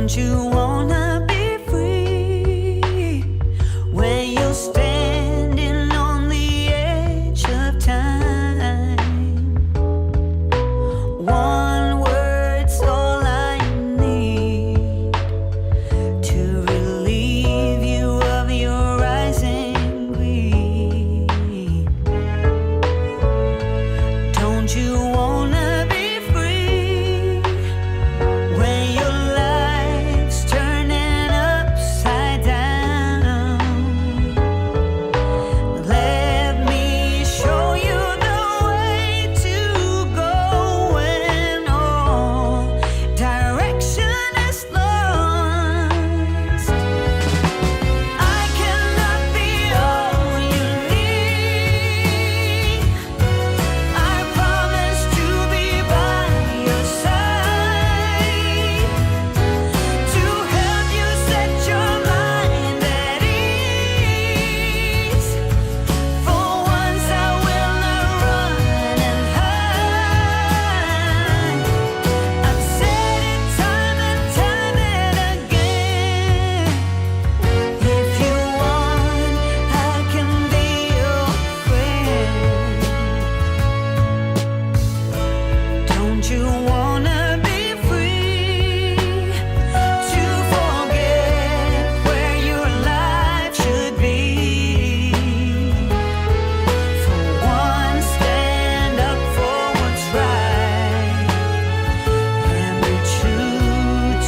Don't you wanna be free when you're standing on the edge of time? One word's all I need to relieve you of your rising greed. Don't you wanna be free when your life's turning upside down? Let me show you the way to go when all direction is lost. I cannot be all you need. I promise to be by your side, to help you set your mind at ease. For once I will not run and hide. I've said it time and time and again. If you want, I can be your friend. Don't you wanna be free to forget where your life should be? For once, stand up for what's right and be true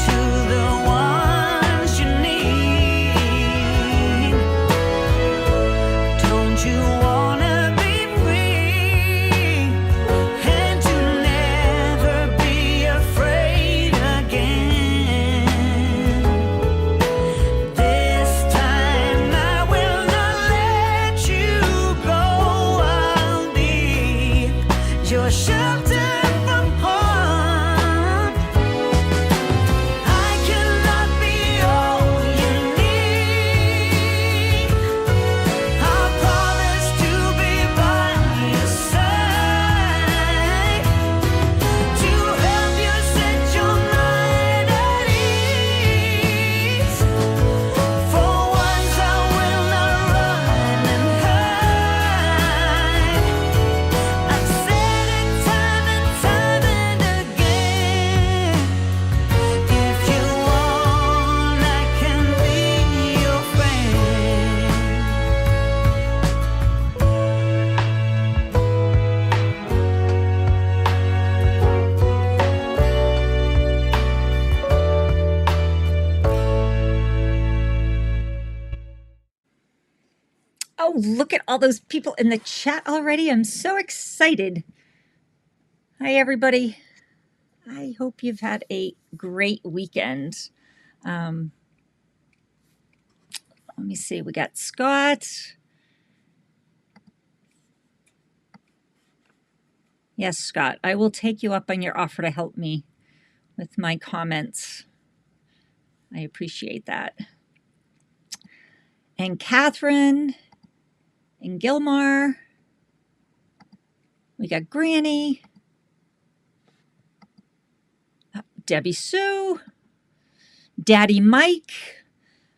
to the ones you need. Don't you wanna be free and to never be afraid again? This time I will not let you go. I'll be your shelter from harm. I cannot be all you need. I promise to be by your side, to help you set your mind at ease. For once I will not run and hide. I've said it time and time and again. If you want, I can be your friend. Oh, look at all those people in the chat already. I'm so excited. Hi, everybody. I hope you've had a great weekend. Let me see. We got Scott. Yes, Scott, I will take you up on your offer to help me with my comments. I appreciate that. And Catherine and Gilmar. We got Granny. Debbie Sue. Daddy Mike.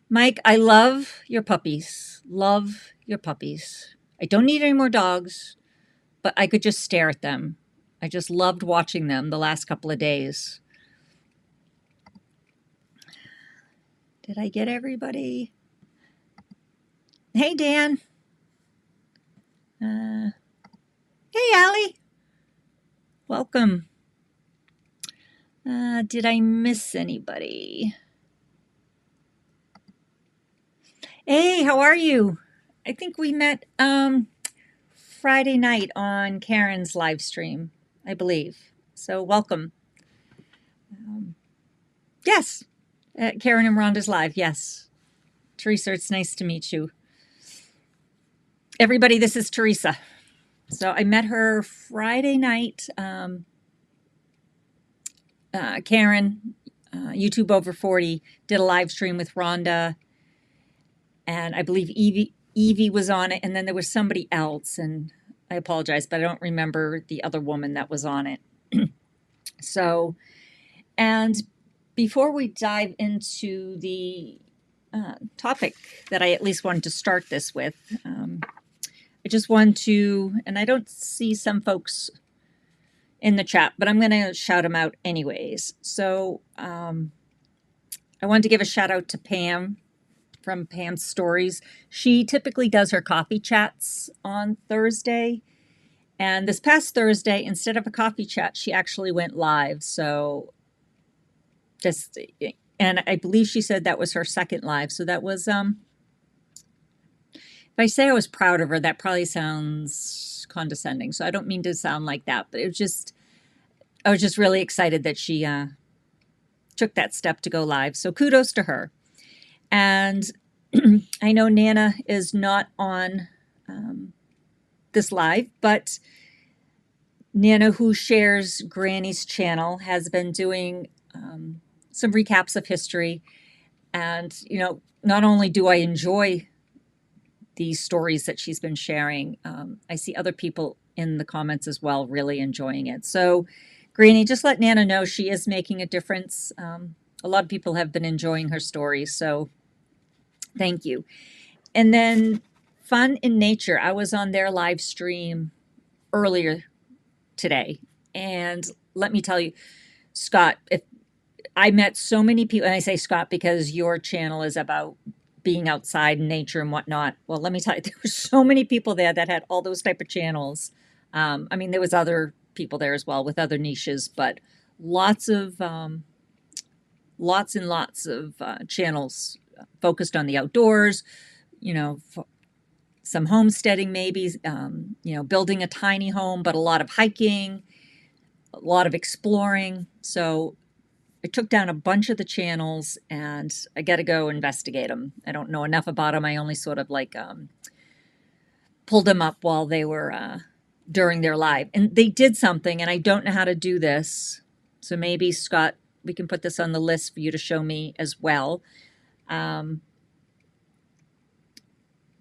Mike, I love your puppies. Love your puppies. I don't need any more dogs, but I could just stare at them. I just loved watching them the last couple of days. Did I get everybody? Hey, Dan. Hey, Allie. Welcome. Did I miss anybody? Hey, how are you? I think we met Friday night on Karen's live stream, I believe. So welcome. Yes, at Karen and Rhonda's live. Yes. Teresa, it's nice to meet you. Everybody, this is Teresa. So I met her Friday night. Karen, YouTube Over 40, did a live stream with Rhonda. And I believe Evie was on it. And then there was somebody else. And I apologize, but I don't remember the other woman that was on it. So, and before we dive into the topic that I at least wanted to start this with, I just want to, and I don't see some folks in the chat, but I'm going to shout them out anyways. So I wanted to give a shout out to Pam from Pam's Stories. She typically does her coffee chats on Thursday. And this past Thursday, instead of a coffee chat, she actually went live. So and I believe she said that was her second live. So that was, if I say I was proud of her, that probably sounds condescending. So I don't mean to sound like that, but I was just really excited that she took that step to go live. So kudos to her. And I know Nana is not on this live, but Nana, who shares Granny's channel, has been doing some recaps of history. And, not only do I enjoy these stories that she's been sharing, I see other people in the comments as well really enjoying it. So, Granny, just let Nana know she is making a difference. A lot of people have been enjoying her stories, so thank you. And then Fun in Nature, I was on their live stream earlier today. And let me tell you, Scott, if I met so many people, and I say Scott because your channel is about being outside in nature and whatnot. Well, let me tell you, there were so many people there that had all those type of channels. There was other people there as well with other niches, but lots and lots of channels focused on the outdoors, some homesteading maybe, building a tiny home, but a lot of hiking, a lot of exploring. So I took down a bunch of the channels and I got to go investigate them. I don't know enough about them. I only sort of pulled them up while they were during their live. And they did something, and I don't know how to do this. So maybe, Scott, we can put this on the list for you to show me as well.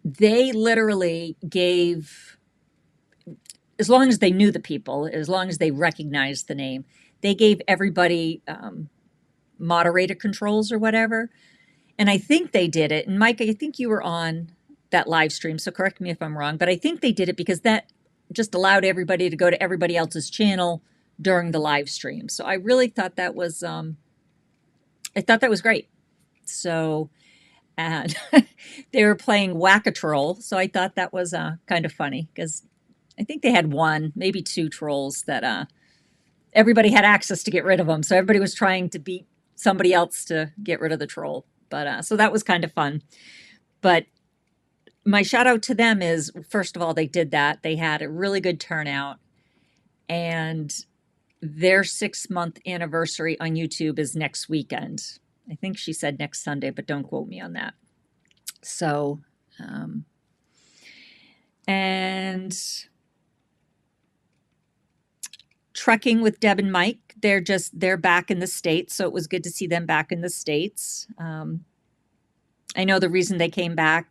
They literally gave, as long as they knew the people, as long as they recognized the name, they gave everybody moderator controls or whatever. And I think they did it. And Mike, I think you were on that live stream, so correct me if I'm wrong, but I think they did it because that just allowed everybody to go to everybody else's channel during the live stream. So I really thought that was, great. So, and they were playing Whack-A-Troll. So I thought that was kind of funny because I think they had one, maybe two trolls that everybody had access to get rid of them. So everybody was trying to beat somebody else to get rid of the troll. But so that was kind of fun. But my shout out to them is, first of all, they did that. They had a really good turnout. And their 6-month anniversary on YouTube is next weekend. I think she said next Sunday, but don't quote me on that. So, and Trekking with Deb and Mike, they're back in the States. So it was good to see them back in the States. I know the reason they came back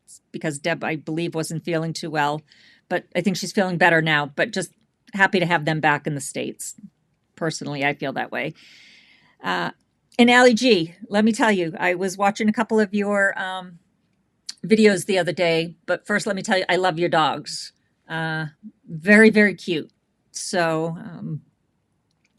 is because Deb, I believe, wasn't feeling too well, but I think she's feeling better now, but just happy to have them back in the States. Personally, I feel that way. And Allie G, let me tell you, I was watching a couple of your videos the other day, but first let me tell you, I love your dogs. Very, very cute. So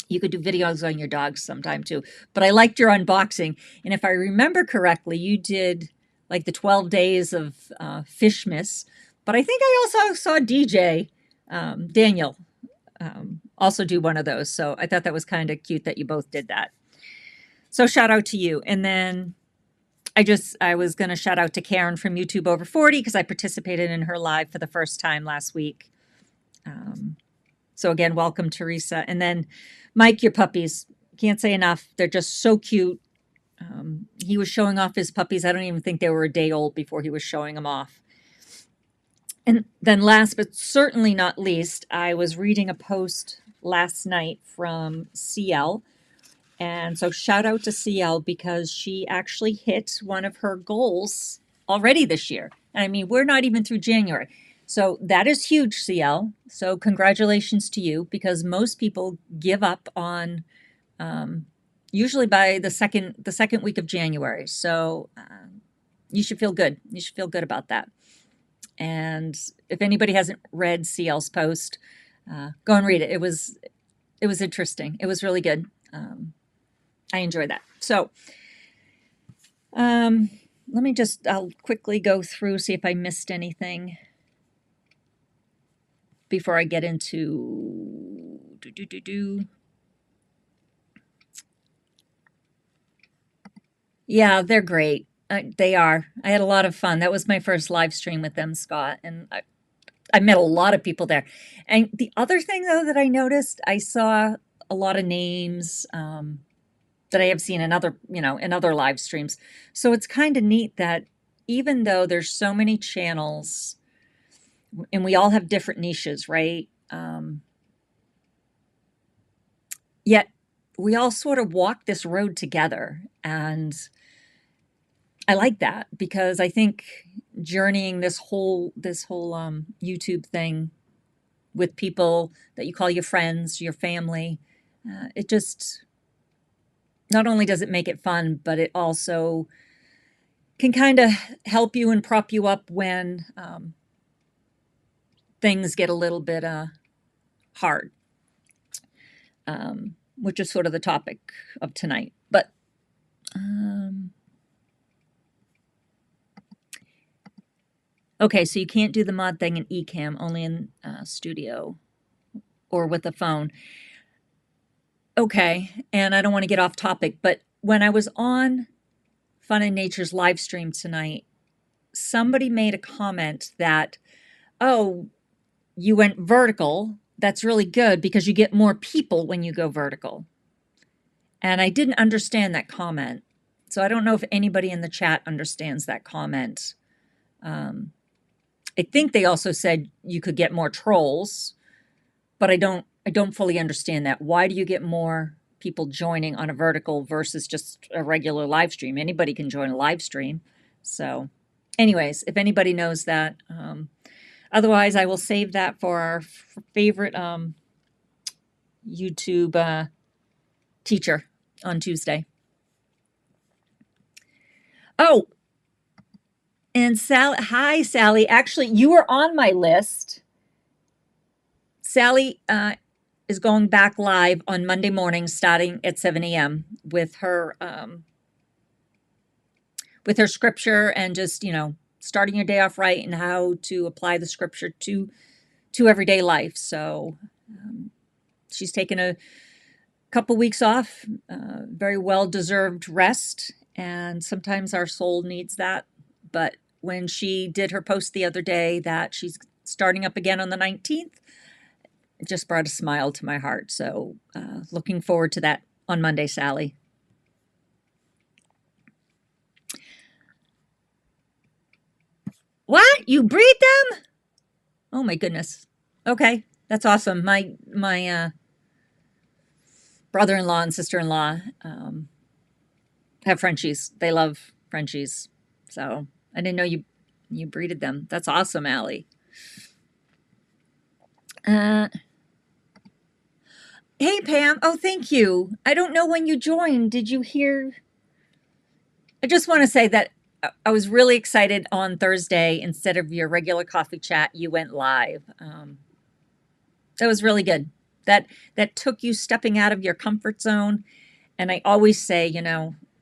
you could do videos on your dogs sometime too. But I liked your unboxing. And if I remember correctly, you did like the 12 days of Fishmas. But I think I also saw DJ Daniel also do one of those. So I thought that was kind of cute that you both did that. So shout out to you. And then I was going to shout out to Karen from YouTube Over 40 because I participated in her live for the first time last week. So again, welcome, Teresa. And then Mike, your puppies, can't say enough. They're just so cute. He was showing off his puppies. I don't even think they were a day old before he was showing them off. And then last but certainly not least, I was reading a post last night from CL. And so shout out to CL because she actually hit one of her goals already this year. And I mean, we're not even through January. So that is huge, CL. So congratulations to you because most people give up on, usually by the second week of January. So you should feel good. You should feel good about that. And if anybody hasn't read CL's post, go and read it. It was interesting. It was really good. I enjoyed that. So I'll quickly go through, see if I missed anything before I get into Yeah, they're great. They are. I had a lot of fun. That was my first live stream with them, Scott, and I met a lot of people there. And the other thing, though, that I noticed, I saw a lot of names that I have seen in other live streams. So it's kind of neat that even though there's so many channels, and we all have different niches, right? Yet we all sort of walk this road together, and I like that because I think journeying this whole YouTube thing with people that you call your friends, your family, it just not only does it make it fun, but it also can kind of help you and prop you up when things get a little bit hard, which is sort of the topic of tonight. But okay, so you can't do the mod thing in Ecamm, only in Studio or with a phone. Okay, and I don't want to get off topic, but when I was on Fun in Nature's live stream tonight, somebody made a comment that, oh, you went vertical. That's really good because you get more people when you go vertical. And I didn't understand that comment. So I don't know if anybody in the chat understands that comment. I think they also said you could get more trolls, but I don't fully understand that. Why do you get more people joining on a vertical versus just a regular live stream? Anybody can join a live stream. So anyways, if anybody knows that, otherwise I will save that for our favorite YouTube teacher on Tuesday. Oh, and Sally, hi, Sally. Actually, you were on my list. Sally is going back live on Monday morning starting at 7 a.m. with her scripture and just, starting your day off right and how to apply the scripture to everyday life. So she's taken a couple weeks off, very well-deserved rest, and sometimes our soul needs that. But when she did her post the other day that she's starting up again on the 19th, it just brought a smile to my heart. So looking forward to that on Monday, Sally. What? You breed them? Oh my goodness. Okay, that's awesome. My brother-in-law and sister-in-law have Frenchies. They love Frenchies. So I didn't know you breeded them. That's awesome, Allie. Hey, Pam. Oh, thank you. I don't know when you joined. Did you hear? I just want to say that I was really excited on Thursday. Instead of your regular coffee chat, you went live. That was really good. That took you stepping out of your comfort zone. And I always say,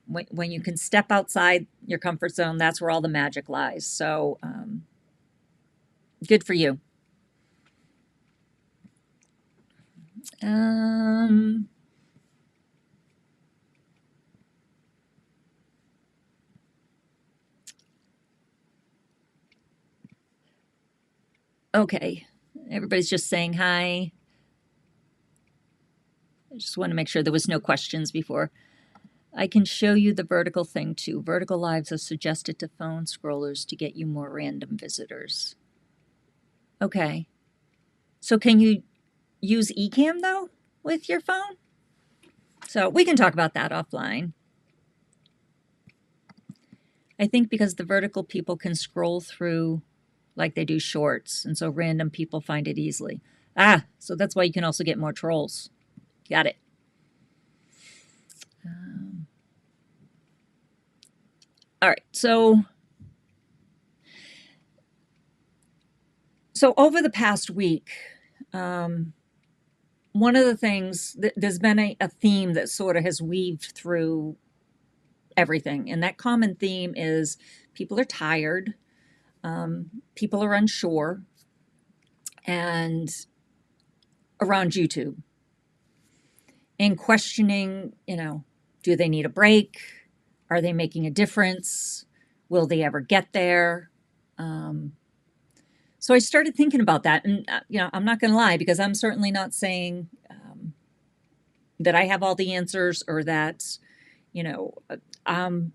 when you can step outside your comfort zone, that's where all the magic lies. So good for you. Okay, everybody's just saying hi. I just want to make sure there was no questions before. I can show you the vertical thing too. Vertical lives are suggested to phone scrollers to get you more random visitors. Okay. So can you use Ecamm though with your phone? So we can talk about that offline. I think because the vertical people can scroll through like they do shorts, and so random people find it easily. So that's why you can also get more trolls. Got it. All right, so over the past week, one of the things there's been a theme that sort of has weaved through everything, and that common theme is people are tired, people are unsure, and around YouTube, and questioning, do they need a break? Are they making a difference? Will they ever get there? So I started thinking about that, and I'm not going to lie, because I'm certainly not saying that I have all the answers, or that I'm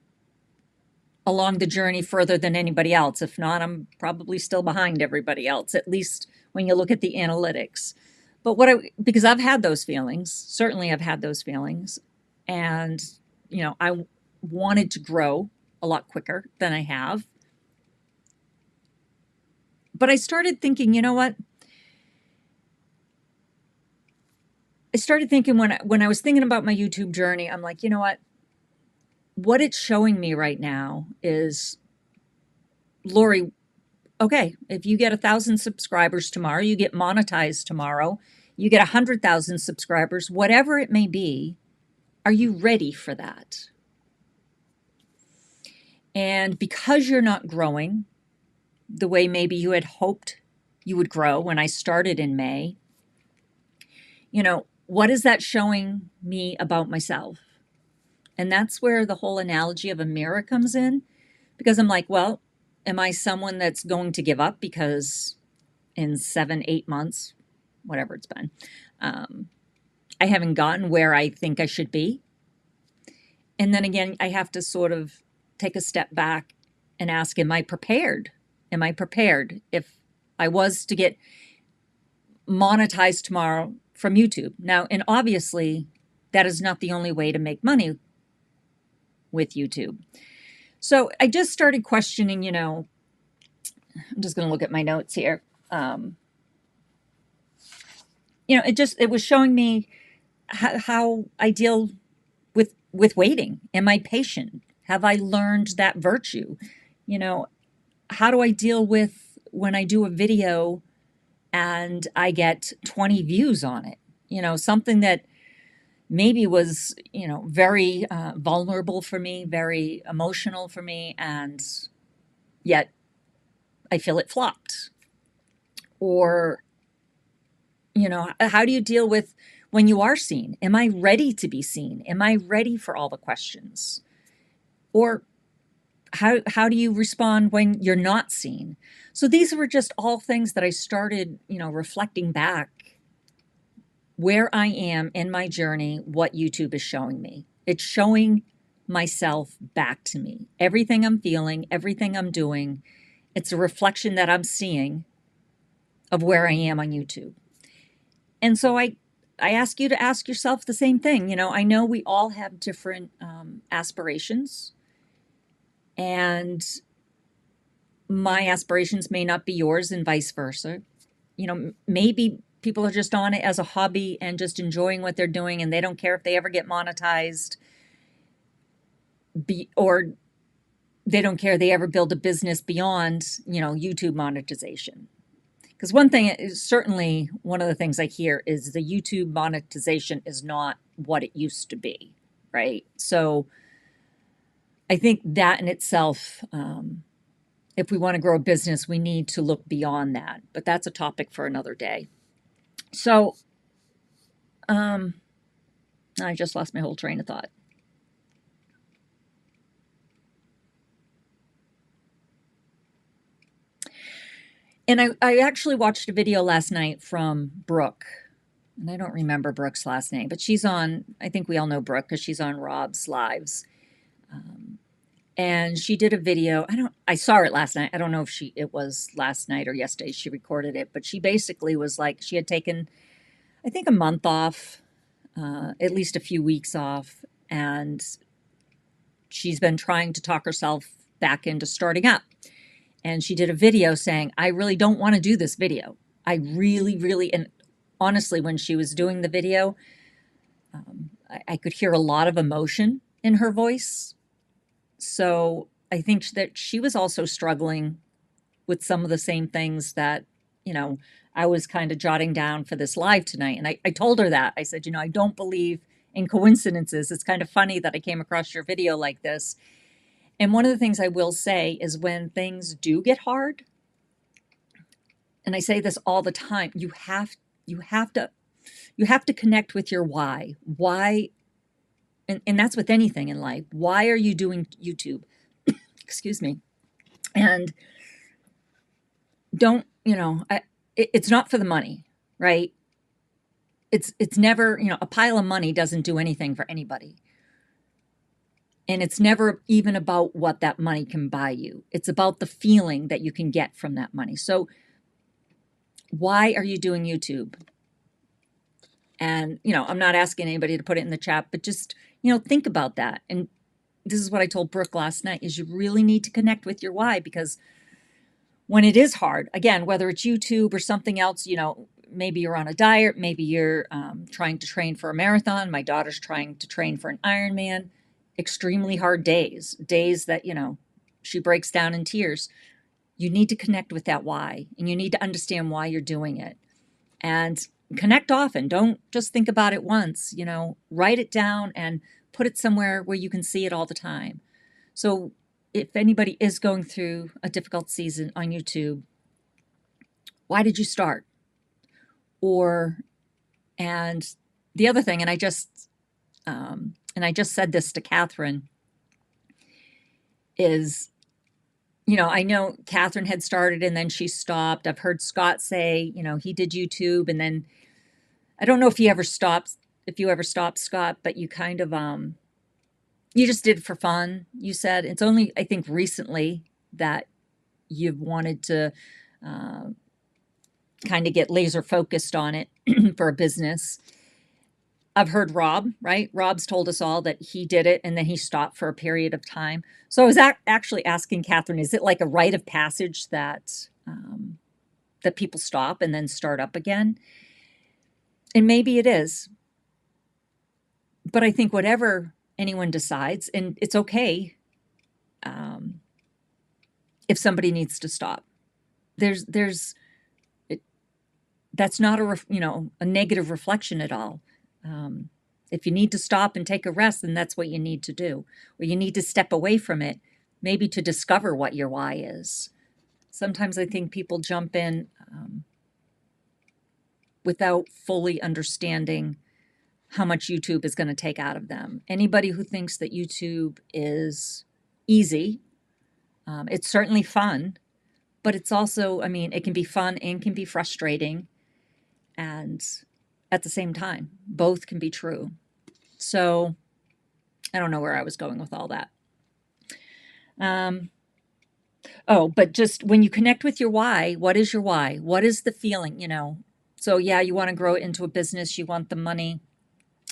along the journey further than anybody else. If not, I'm probably still behind everybody else, at least when you look at the analytics. But because I've had those feelings, certainly I've had those feelings, and I wanted to grow a lot quicker than I have. But I started thinking, you know what? I started thinking when I was thinking about my YouTube journey, I'm like, you know what? What it's showing me right now is, Lori, okay, if you get 1,000 subscribers tomorrow, you get monetized tomorrow, you get 100,000 subscribers, whatever it may be, are you ready for that? And because you're not growing the way maybe you had hoped you would grow when I started in May, what is that showing me about myself? And that's where the whole analogy of a mirror comes in, because I'm like, well, am I someone that's going to give up because in 7-8 months, whatever it's been, I haven't gotten where I think I should be? And then again, I have to sort of take a step back and ask, am I prepared? Am I prepared if I was to get monetized tomorrow from YouTube? Now, and obviously, that is not the only way to make money with YouTube. So I just started questioning, I'm just going to look at my notes here. It was showing me how I deal with waiting. Am I patient? Have I learned that virtue? How do I deal with when I do a video and I get 20 views on it? Something that maybe was, very vulnerable for me, very emotional for me, and yet I feel it flopped. Or, how do you deal with when you are seen? Am I ready to be seen? Am I ready for all the questions? Or how do you respond when you're not seen? So these were just all things that I started, reflecting back where I am in my journey, what YouTube is showing me. It's showing myself back to me. Everything I'm feeling, everything I'm doing, it's a reflection that I'm seeing of where I am on YouTube. And so I ask you to ask yourself the same thing. I know we all have different aspirations, and my aspirations may not be yours, and vice versa. Maybe people are just on it as a hobby and just enjoying what they're doing, and they don't care if they ever get monetized, or they don't care they ever build a business beyond, YouTube monetization. Because one thing is certainly one of the things I hear is the YouTube monetization is not what it used to be, right? So I think that in itself, if we want to grow a business, we need to look beyond that. But that's a topic for another day. So I just lost my whole train of thought. And I actually watched a video last night from Brooke. And I don't remember Brooke's last name, but she's on, I think we all know Brooke because she's on Rob's lives. And she did a video. I saw it last night. I don't know if it was last night or yesterday she recorded it, but she basically was like, she had taken, I think, a month off, at least a few weeks off. And she's been trying to talk herself back into starting up. And she did a video saying, I really don't want to do this video. I really, really, and honestly, when she was doing the video, I could hear a lot of emotion in her voice. So I think that she was also struggling with some of the same things that, I was kind of jotting down for this live tonight. And I told her that. I said, I don't believe in coincidences. It's kind of funny that I came across your video like this. And one of the things I will say is when things do get hard, and I say this all the time, you have to connect with your why. Why, and that's with anything in life. Why are you doing YouTube? Excuse me. And don't, it's not for the money, right? It's never, a pile of money doesn't do anything for anybody. And it's never even about what that money can buy you. It's about the feeling that you can get from that money. So why are you doing YouTube? And, I'm not asking anybody to put it in the chat, but just, think about that. And this is what I told Brooke last night, is you really need to connect with your why, because when it is hard, again, whether it's YouTube or something else, maybe you're on a diet, maybe you're trying to train for a marathon. My daughter's trying to train for an Ironman. Extremely hard days that, she breaks down in tears. You need to connect with that why, and you need to understand why you're doing it. And connect often. Don't just think about it once, write it down and put it somewhere where you can see it all the time. So if anybody is going through a difficult season on YouTube, why did you start? And the other thing, and I just said this to Catherine, is, I know Catherine had started and then she stopped. I've heard Scott say, he did YouTube, and then I don't know if you ever stopped, Scott, but you kind of, you just did it for fun. You said it's only, I think, recently that you've wanted to kind of get laser focused on it for a business. I've heard Rob, right? Rob's told us all that he did it and then he stopped for a period of time. So I was actually asking Catherine, is it like a rite of passage that that people stop and then start up again? And maybe it is. But I think whatever anyone decides, and it's okay if somebody needs to stop. That's not a negative reflection at all. If you need to stop and take a rest, then that's what you need to do. Or you need to step away from it, maybe to discover what your why is. Sometimes I think people jump in without fully understanding how much YouTube is going to take out of them. Anybody who thinks that YouTube is easy, it's certainly fun, but it's also, it can be fun and can be frustrating. And at the same time, both can be true. So I don't know where I was going with all that. But just when you connect with your why, what is your why? What is the feeling, So yeah, you want to grow it into a business. You want the money.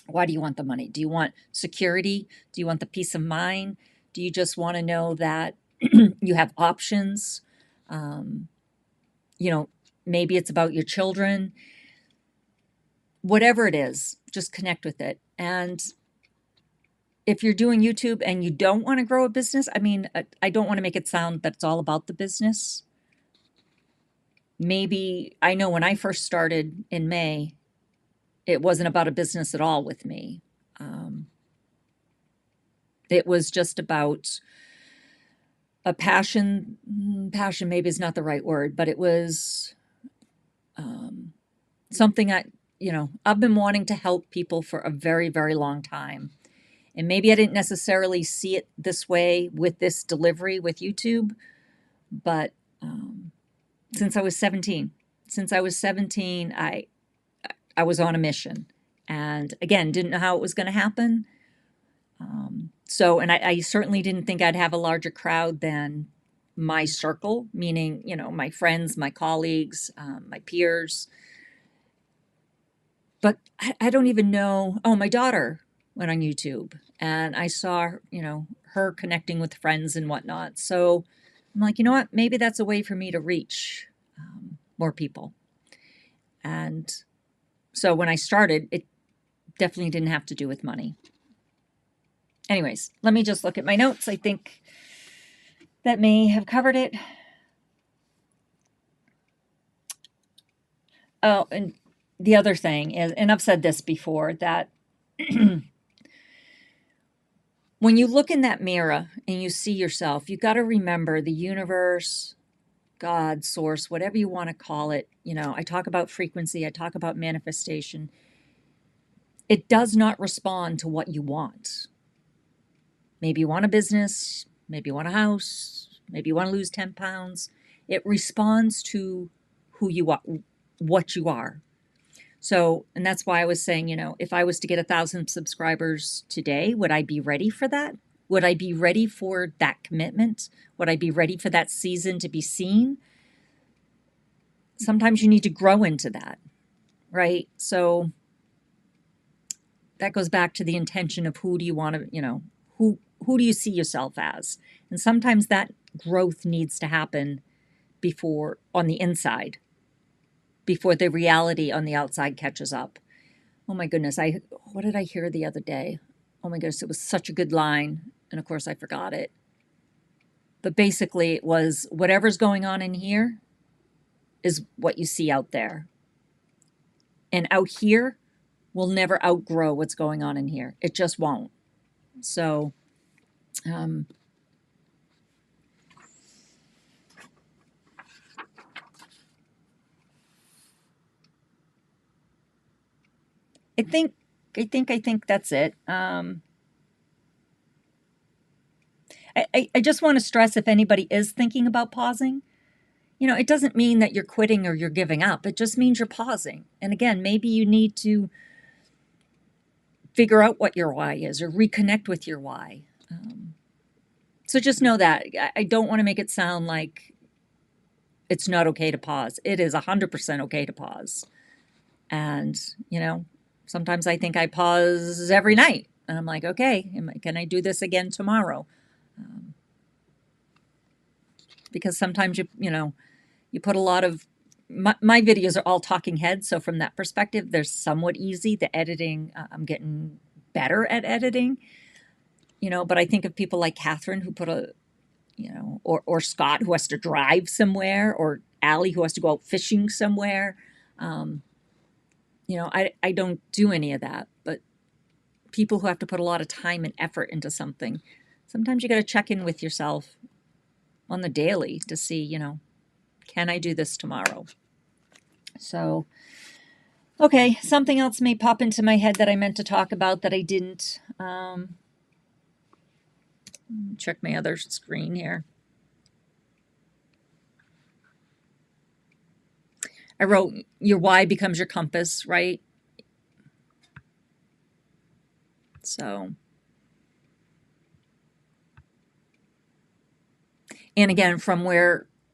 Why do you want the money? Do you want security? Do you want the peace of mind? Do you just want to know that you have options? Maybe it's about your children. Whatever it is, just connect with it. And if you're doing YouTube and you don't want to grow a business, I don't want to make it sound that it's all about the business. Maybe, I know when I first started in May, it wasn't about a business at all with me. It was just about a passion. Passion maybe is not the right word, but it was something I've been wanting to help people for a very, very long time. And maybe I didn't necessarily see it this way with this delivery with YouTube, but since I was 17, I was on a mission, and again, didn't know how it was going to happen. And I certainly didn't think I'd have a larger crowd than my circle, meaning, my friends, my colleagues, my peers. But I don't even know. Oh, my daughter went on YouTube and I saw, her connecting with friends and whatnot. So I'm like, you know what? Maybe that's a way for me to reach more people. And so when I started, definitely didn't have to do with money. Anyways, let me just look at my notes. I think that may have covered it. Oh, and the other thing is, and I've said this before, that when you look in that mirror and you see yourself, you got to remember the universe, God, source, whatever you want to call it. You know, I talk about frequency, I talk about manifestation. It does not respond to what you want. Maybe you want a business, maybe you want a house, maybe you want to lose 10 pounds. It responds to who you are, what you are. So, and that's why I was saying, you know, if I was to get 1,000 subscribers today, would I be ready for that? Would I be ready for that commitment? Would I be ready for that season to be seen? Sometimes you need to grow into that, right? So that goes back to the intention of who do you want to, you know, who do you see yourself as? And sometimes that growth needs to happen before, on the inside, before the reality on the outside catches up. Oh my goodness, what did I hear the other day? Oh my goodness, it was such a good line, and of course I forgot it. But basically it was, whatever's going on in here is what you see out there. And out here will never outgrow what's going on in here. It just won't. So I think that's it. I just want to stress, if anybody is thinking about pausing, you know, it doesn't mean that you're quitting or you're giving up. It just means you're pausing. And again, maybe you need to figure out what your why is or reconnect with your why. So just know that. I don't want to make it sound like it's not okay to pause. It is 100% okay to pause. And, you know, sometimes I think I pause every night. And I'm like, okay, can I do this again tomorrow? Because sometimes you put a lot of, my videos are all talking heads. So from that perspective, they're somewhat easy. The editing, I'm getting better at editing, you know, but I think of people like Catherine who put or Scott who has to drive somewhere, or Allie who has to go out fishing somewhere. I don't do any of that, but people who have to put a lot of time and effort into something, sometimes you got to check in with yourself on the daily to see, can I do this tomorrow? So, okay, something else may pop into my head that I meant to talk about that I didn't. Check my other screen here. I wrote, your why becomes your compass, right? So, and again, from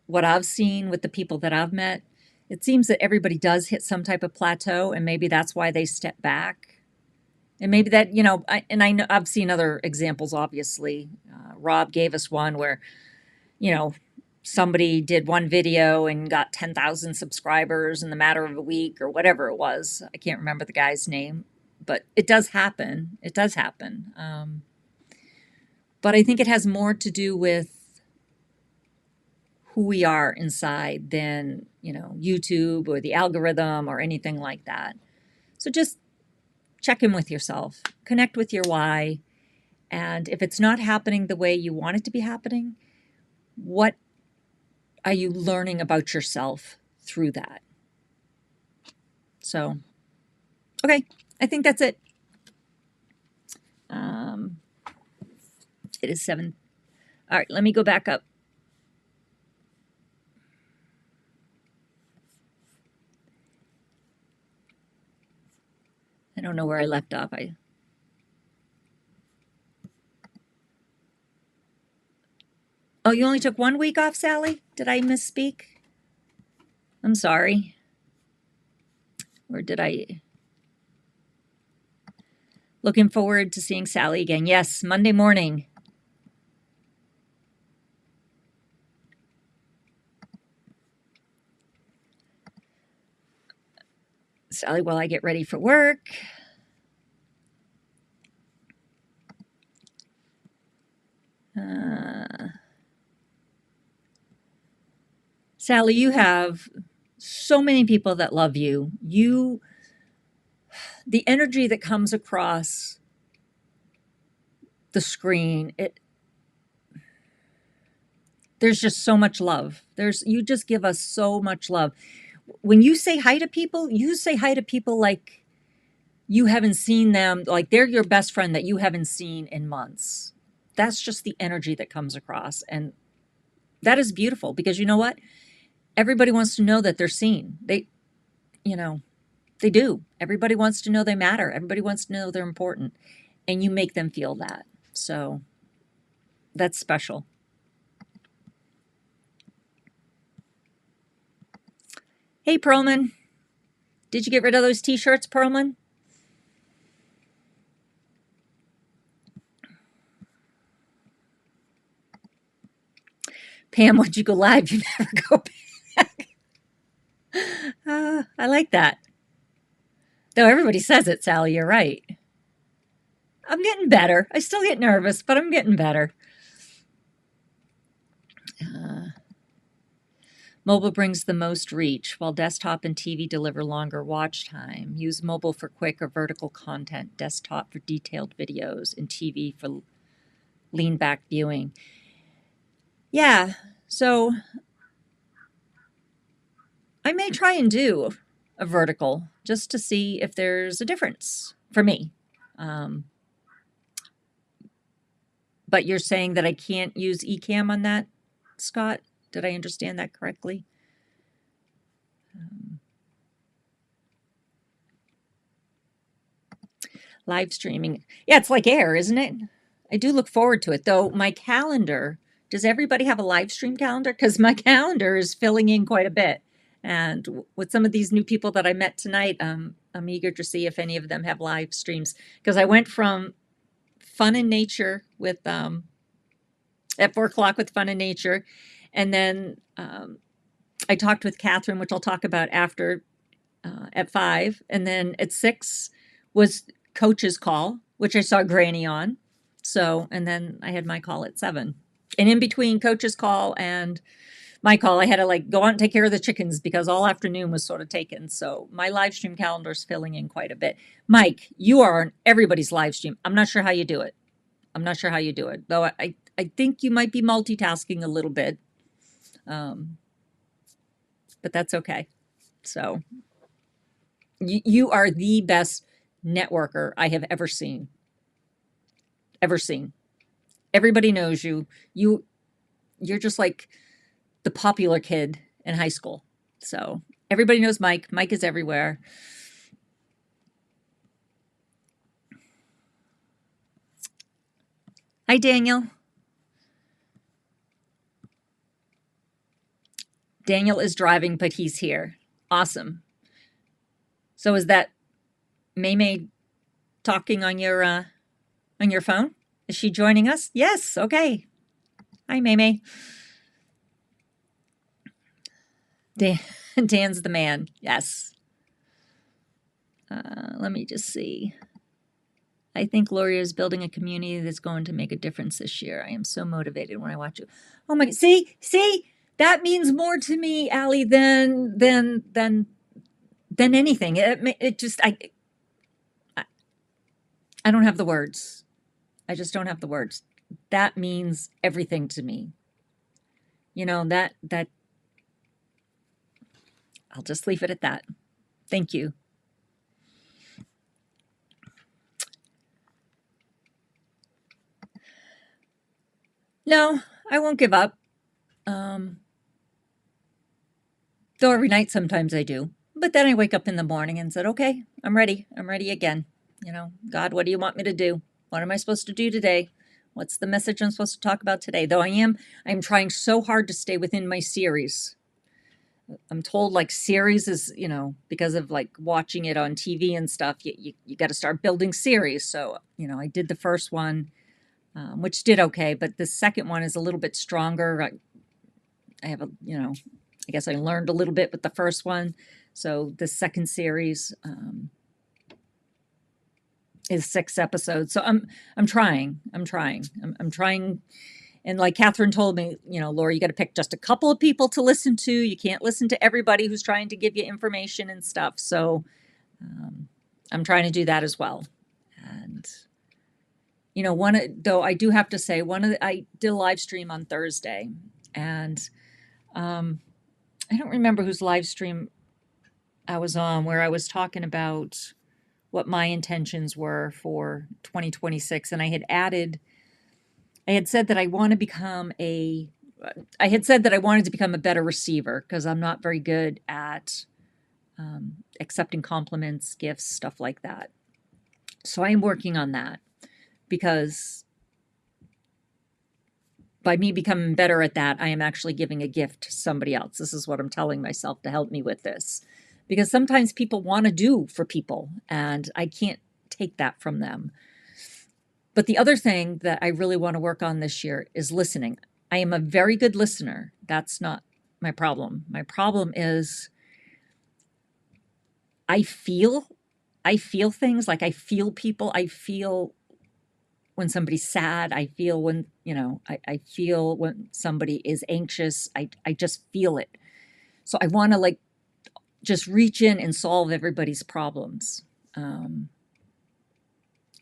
what I've seen with the people that I've met, it seems that everybody does hit some type of plateau, and maybe that's why they step back. And maybe that, I know I've seen other examples, obviously. Rob gave us one where, somebody did one video and got 10,000 subscribers in the matter of a week or whatever it was. I can't remember the guy's name, but it does happen. It does happen. But I think it has more to do with who we are inside than, YouTube or the algorithm or anything like that. So just check in with yourself, connect with your why. And if it's not happening the way you want it to be happening, what are you learning about yourself through that? So, okay, I think that's it. It is 7. All right, let me go back up. I don't know where I left off. Oh, you only took 1 week off, Sally? Did I misspeak? I'm sorry. Or did I? Looking forward to seeing Sally again. Yes, Monday morning. Sally, while I get ready for work. Sally, you have so many people that love you. The energy that comes across the screen, there's just so much love. You just give us so much love. When you say hi to people, you say hi to people like you haven't seen them, like they're your best friend that you haven't seen in months. That's just the energy that comes across. And that is beautiful because you know what? Everybody wants to know that they're seen. They do. Everybody wants to know they matter. Everybody wants to know they're important. And you make them feel that. So that's special. Hey, Perlman. Did you get rid of those t-shirts, Perlman? Pam, once you go live, you never go back. I like that. Though everybody says it, Sally, you're right. I'm getting better. I still get nervous, but I'm getting better. Mobile brings the most reach, while desktop and TV deliver longer watch time. Use mobile for quick or vertical content, desktop for detailed videos, and TV for lean back viewing. Yeah, so I may try and do a vertical just to see if there's a difference for me. But you're saying that I can't use eCam on that, Scott? Did I understand that correctly? Live streaming. Yeah, it's like air, isn't it? I do look forward to it, though. My calendar, does everybody have a live stream calendar? Because my calendar is filling in quite a bit. And with some of these new people that I met tonight, I'm eager to see if any of them have live streams. Because I went from Fun and Nature with at 4:00 with Fun and Nature, and then I talked with Catherine, which I'll talk about after at 5, and then at 6 was Coach's Call, which I saw Granny on. So, and then I had my call at 7. And in between Coach's Call and my call, I had to like go out and take care of the chickens because all afternoon was sort of taken. So my live stream calendar is filling in quite a bit. Mike, you are on everybody's live stream. I'm not sure how you do it. Though I think you might be multitasking a little bit. But that's okay. So you are the best networker I have ever seen. Everybody knows you. You're just like the popular kid in high school. So everybody knows Mike. Mike is everywhere. Hi, Daniel. Daniel is driving, but he's here. Awesome. So is that Maymay talking on your phone? Is she joining us? Yes. Okay. Hi, Maymay. Dan's the man. Yes. Let me just see. I think Gloria is building a community that's going to make a difference this year. I am so motivated when I watch you. Oh my! See, that means more to me, Allie, than anything. It just I don't have the words. I just don't have the words. That means everything to me. You know, that I'll just leave it at that. Thank you. No, I won't give up. Though every night sometimes I do. But then I wake up in the morning and said, okay, I'm ready. I'm ready again. You know, God, what do you want me to do? What am I supposed to do today? What's the message I'm supposed to talk about today? Though I'm trying so hard to stay within my series. I'm told like series is, you know, because of like watching it on TV and stuff, you got to start building series. So, you know, I did the first one, which did okay, but the second one is a little bit stronger. I have I guess I learned a little bit with the first one. So the second series is 6 episodes. So I'm trying. I'm trying And like Catherine told me, Laura, you got to pick just a couple of people to listen to. You can't listen to everybody who's trying to give you information and stuff. So I'm trying to do that as well. And though I do have to say, I did a live stream on Thursday, and I don't remember whose live stream I was on, where I was talking about what my intentions were for 2026, and I had said that I wanted to become a better receiver, because I'm not very good at accepting compliments, gifts, stuff like that. So I am working on that, because by me becoming better at that, I am actually giving a gift to somebody else. This is what I'm telling myself to help me with this, because sometimes people want to do for people, and I can't take that from them. But the other thing that I really want to work on this year is listening. I am a very good listener. That's not my problem. My problem is I feel things, like I feel people. I feel when somebody's sad. I feel when, I feel when somebody is anxious. I just feel it. So I want to just reach in and solve everybody's problems.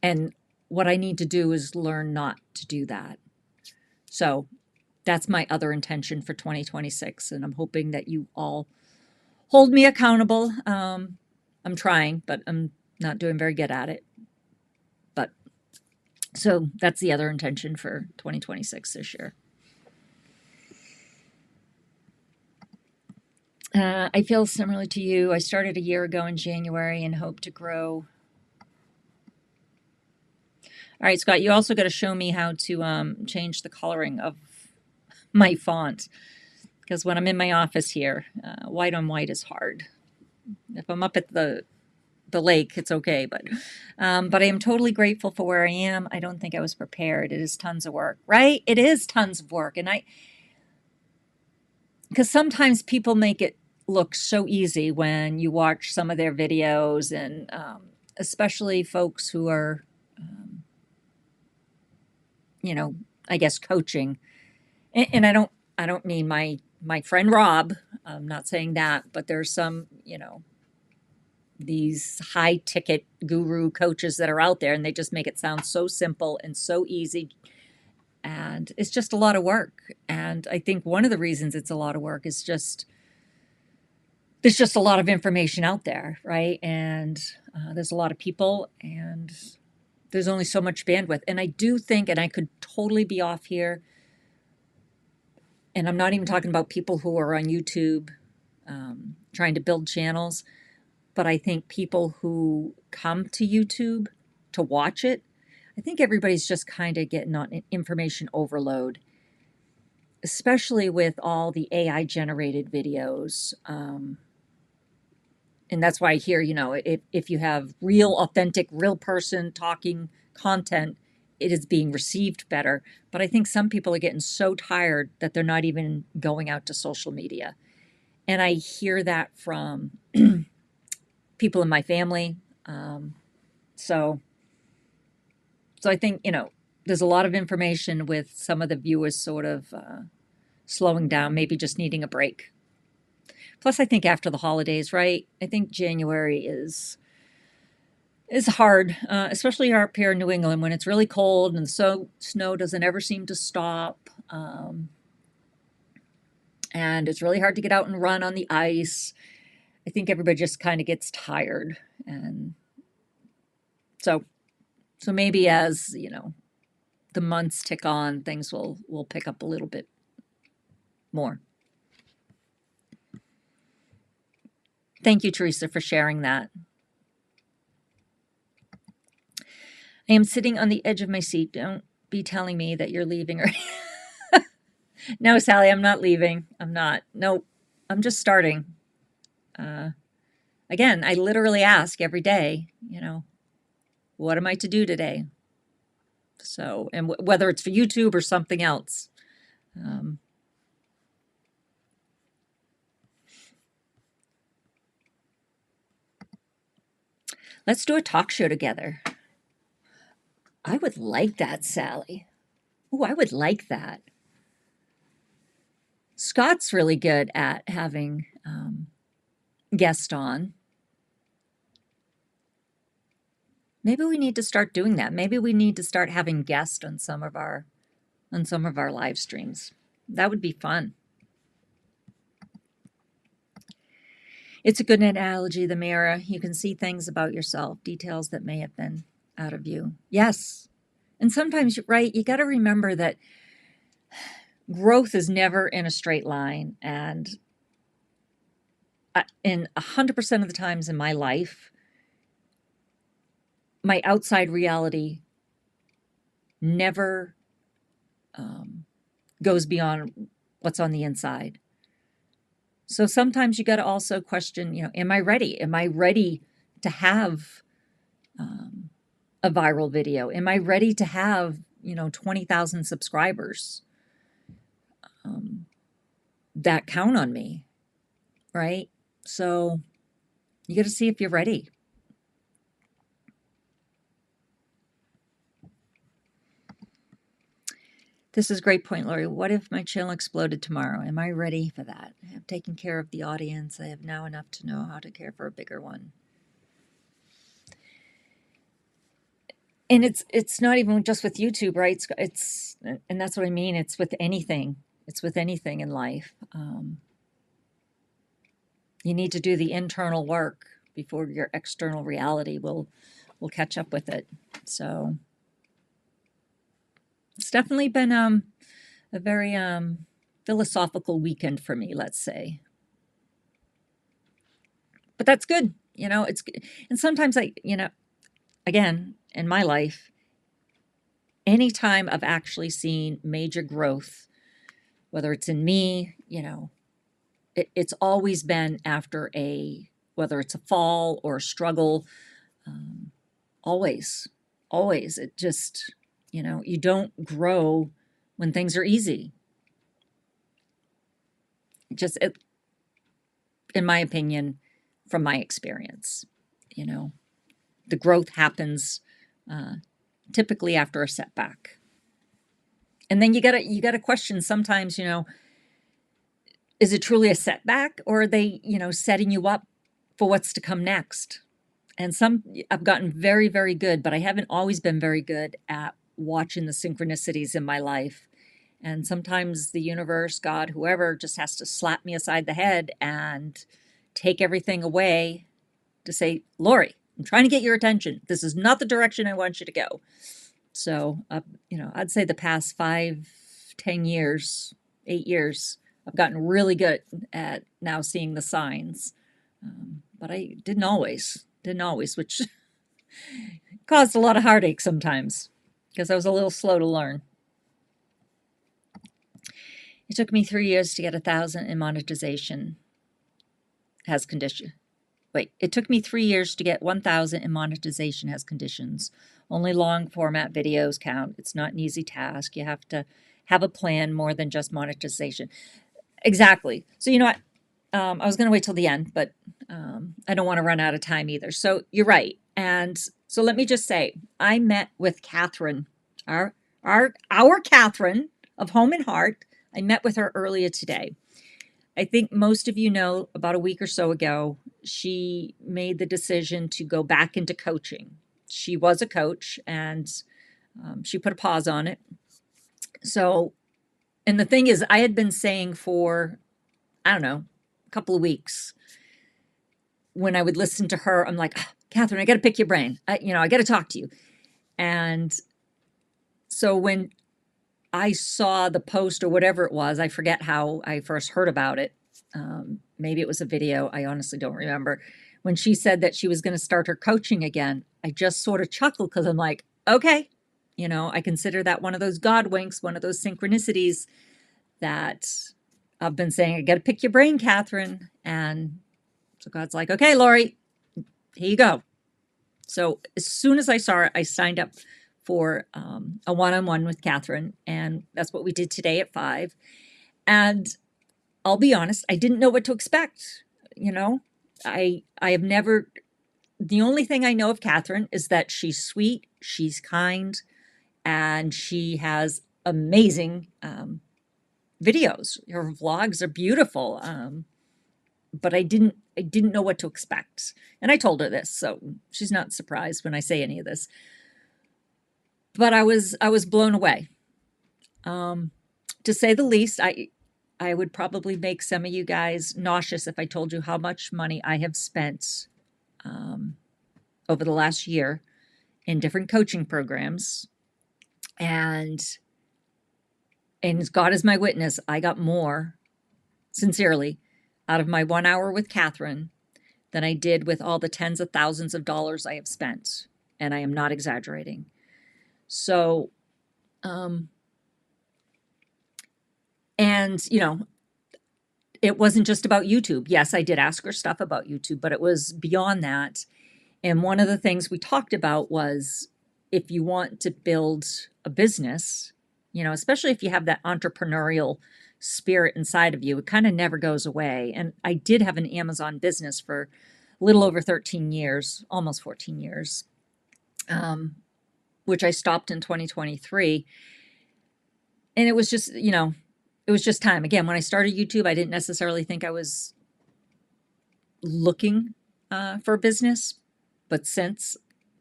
And what I need to do is learn not to do that. So that's my other intention for 2026. And I'm hoping that you all hold me accountable. I'm trying, but I'm not doing very good at it. But so that's the other intention for 2026 this year. I feel similar to you. I started a year ago in January and hope to grow. All right, Scott, you also got to show me how to change the coloring of my font, because when I'm in my office here, white on white is hard. If I'm up at the lake, it's okay, but I am totally grateful for where I am. I don't think I was prepared. It is tons of work, right? It is tons of work, and because sometimes people make it look so easy when you watch some of their videos, and especially folks who are, I guess coaching. And I don't mean my friend Rob. I'm not saying that, but there's some, these high ticket guru coaches that are out there, and they just make it sound so simple and so easy. And it's just a lot of work. And I think one of the reasons it's a lot of work is there's just a lot of information out there, right? And there's a lot of people, and there's only so much bandwidth. And I do think, and I could totally be off here, and I'm not even talking about people who are on YouTube trying to build channels, but I think people who come to YouTube to watch it, I think everybody's just kind of getting on information overload, especially with all the AI generated videos. And that's why I hear, if you have real, authentic, real person talking content, it is being received better. But I think some people are getting so tired that they're not even going out to social media. And I hear that from people in my family. So I think, there's a lot of information with some of the viewers sort of slowing down, maybe just needing a break. Plus, I think after the holidays, right? I think January is hard, especially up here in New England when it's really cold and so snow doesn't ever seem to stop. And it's really hard to get out and run on the ice. I think everybody just kind of gets tired. And so maybe as, the months tick on, things will pick up a little bit more. Thank you, Teresa, for sharing that. I am sitting on the edge of my seat. Don't be telling me that you're leaving. No, Sally, I'm not leaving. I'm not. Nope. I'm just starting. Again, I literally ask every day, what am I to do today? So, and whether it's for YouTube or something else. Let's do a talk show together. I would like that, Sally. Oh, I would like that. Scott's really good at having guests on. Maybe we need to start doing that. Maybe we need to start having guests on some of our live streams. That would be fun. It's a good analogy, the mirror. You can see things about yourself, details that may have been out of view. Yes. And sometimes, right, you got to remember that growth is never in a straight line. And in 100% of the times in my life, my outside reality never goes beyond what's on the inside. So sometimes you got to also question, am I ready? Am I ready to have a viral video? Am I ready to have, 20,000 subscribers that count on me, right? So you got to see if you're ready. This is a great point, Lori. What if my channel exploded tomorrow? Am I ready for that? I have taken care of the audience. I have now enough to know how to care for a bigger one. And it's not even just with YouTube, right? It's and that's what I mean. It's with anything. It's with anything in life. You need to do the internal work before your external reality will catch up with it. So it's definitely been a very philosophical weekend for me, let's say. But that's good, it's, and sometimes again, in my life, anytime I've actually seen major growth, whether it's in me, it's always been after whether it's a fall or a struggle, always, it just, you don't grow when things are easy. Just, in my opinion, from my experience, the growth happens typically after a setback. And then you gotta question sometimes, is it truly a setback, or are they, setting you up for what's to come next? And I've gotten very, very good, but I haven't always been very good at watching the synchronicities in my life. And sometimes the universe, God, whoever, just has to slap me aside the head and take everything away to say, Lori, I'm trying to get your attention. This is not the direction I want you to go. So, I'd say the past 5, 10 years, 8 years, I've gotten really good at now seeing the signs. But I didn't always, which caused a lot of heartache sometimes because I was a little slow to learn. It took me 3 years to get 1,000 in monetization has condition. Wait, it took me 3 years to get 1,000 in monetization has conditions. Only long format videos count. It's not an easy task. You have to have a plan more than just monetization. Exactly. So, what? I was going to wait till the end, but I don't want to run out of time either. So you're right. And so let me just say, I met with Catherine, our Catherine of Home and Heart. I met with her earlier today. I think most of you know, about a week or so ago, she made the decision to go back into coaching. She was a coach, and she put a pause on it. So, and the thing is, I had been saying for, I don't know, a couple of weeks, when I would listen to her, I'm like, Catherine, I got to pick your brain. I got to talk to you. And so when I saw the post or whatever it was, I forget how I first heard about it. Maybe it was a video. I honestly don't remember. When she said that she was going to start her coaching again, I just sort of chuckled because I'm like, okay, I consider that one of those God winks, one of those synchronicities that I've been saying, I got to pick your brain, Catherine. And so God's like, okay, Lori, here you go. So as soon as I saw it, I signed up for a one-on-one with Catherine. And that's what we did today at 5. And I'll be honest, I didn't know what to expect. I have never, the only thing I know of Catherine is that she's sweet, she's kind, and she has amazing videos. Her vlogs are beautiful. But I didn't know what to expect. And I told her this, so she's not surprised when I say any of this. But I was blown away. To say the least, I would probably make some of you guys nauseous if I told you how much money I have spent over the last year in different coaching programs. And God is my witness, I got more, sincerely, out of my 1 hour with Catherine than I did with all the tens of thousands of dollars I have spent. And I am not exaggerating. So, and, you know, it wasn't just about YouTube. Yes, I did ask her stuff about YouTube, but it was beyond that. And one of the things we talked about was if you want to build a business, you know, especially if you have that entrepreneurial spirit inside of you, it kind of never goes away. And I did have an Amazon business for a little over 13 years, almost 14 years, which I stopped in 2023. And it was just, you know, it was just time. Again, when I started YouTube, I didn't necessarily think I was looking for a business. But since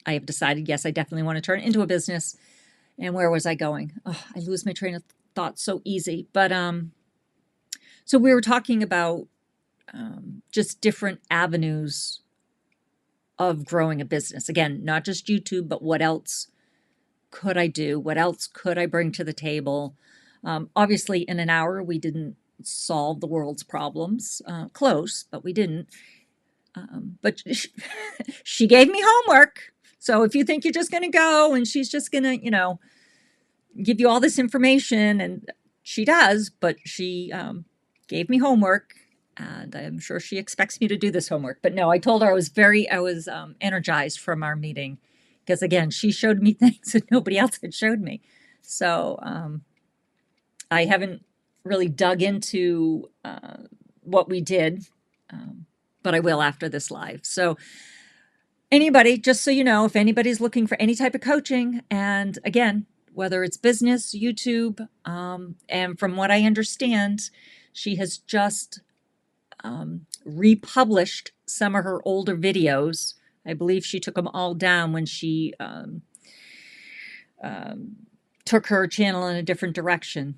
I have decided, yes, I definitely want to turn it into a business. And where was I going? Oh, I lose my train of thought so easy. But so we were talking about just different avenues of growing a business. Again, not just YouTube, but what else could I do? What else could I bring to the table? Obviously, in an hour, we didn't solve the world's problems. Close, but we didn't. But she gave me homework. So if you think you're just going to go and she's just going to, you know, give you all this information, and she does, but she gave me homework, and I'm sure she expects me to do this homework. But no, I told her I was energized from our meeting because, again, she showed me things that nobody else had showed me. So I haven't really dug into what we did, but I will after this live. So anybody, just so you know, if anybody's looking for any type of coaching, and again, whether it's business, YouTube, and from what I understand, she has just republished some of her older videos. I believe she took them all down when she took her channel in a different direction.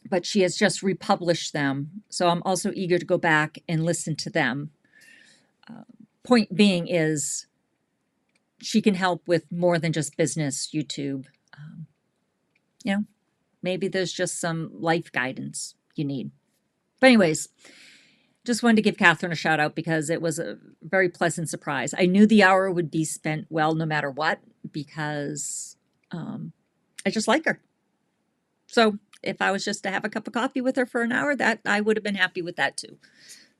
But she has just republished them. So I'm also eager to go back and listen to them. Point being is she can help with more than just business, YouTube. You know, maybe there's just some life guidance you need. But anyways, just wanted to give Catherine a shout out because it was a very pleasant surprise. I knew the hour would be spent well no matter what because I just like her. So if I was just to have a cup of coffee with her for an hour, that I would have been happy with that too.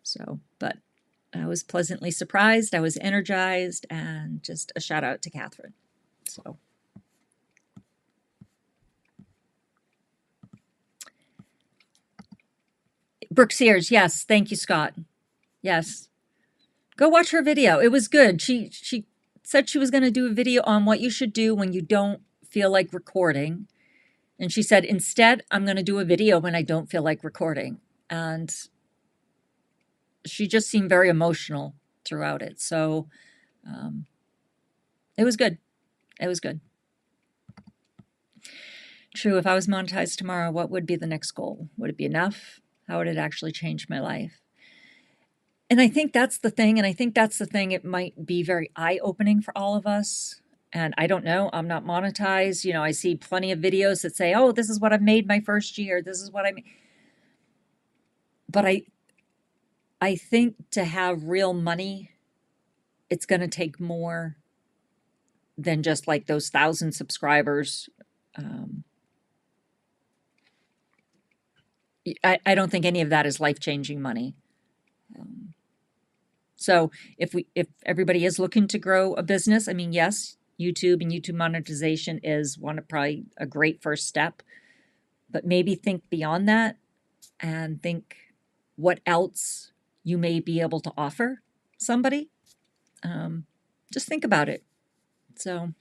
So, but I was pleasantly surprised. I was energized, and just a shout out to Catherine. So. Brooke Sears, yes. Thank you, Scott. Yes. Go watch her video. It was good. She said she was going to do a video on what you should do when you don't feel like recording. And she said, instead, I'm going to do a video when I don't feel like recording. And she just seemed very emotional throughout it. So it was good. It was good. True, if I was monetized tomorrow, what would be the next goal? Would it be enough? How would it actually change my life? And I think that's the thing. And I think that's the thing. It might be very eye-opening for all of us. And I don't know. I'm not monetized. You know, I see plenty of videos that say, oh, this is what I've made my first year. This is what I made. But I think to have real money, it's going to take more than just like those 1,000 subscribers. I don't think any of that is life-changing money. So if everybody is looking to grow a business, I mean, yes, YouTube and YouTube monetization is probably a great first step, but maybe think beyond that and think what else you may be able to offer somebody. Just think about it. So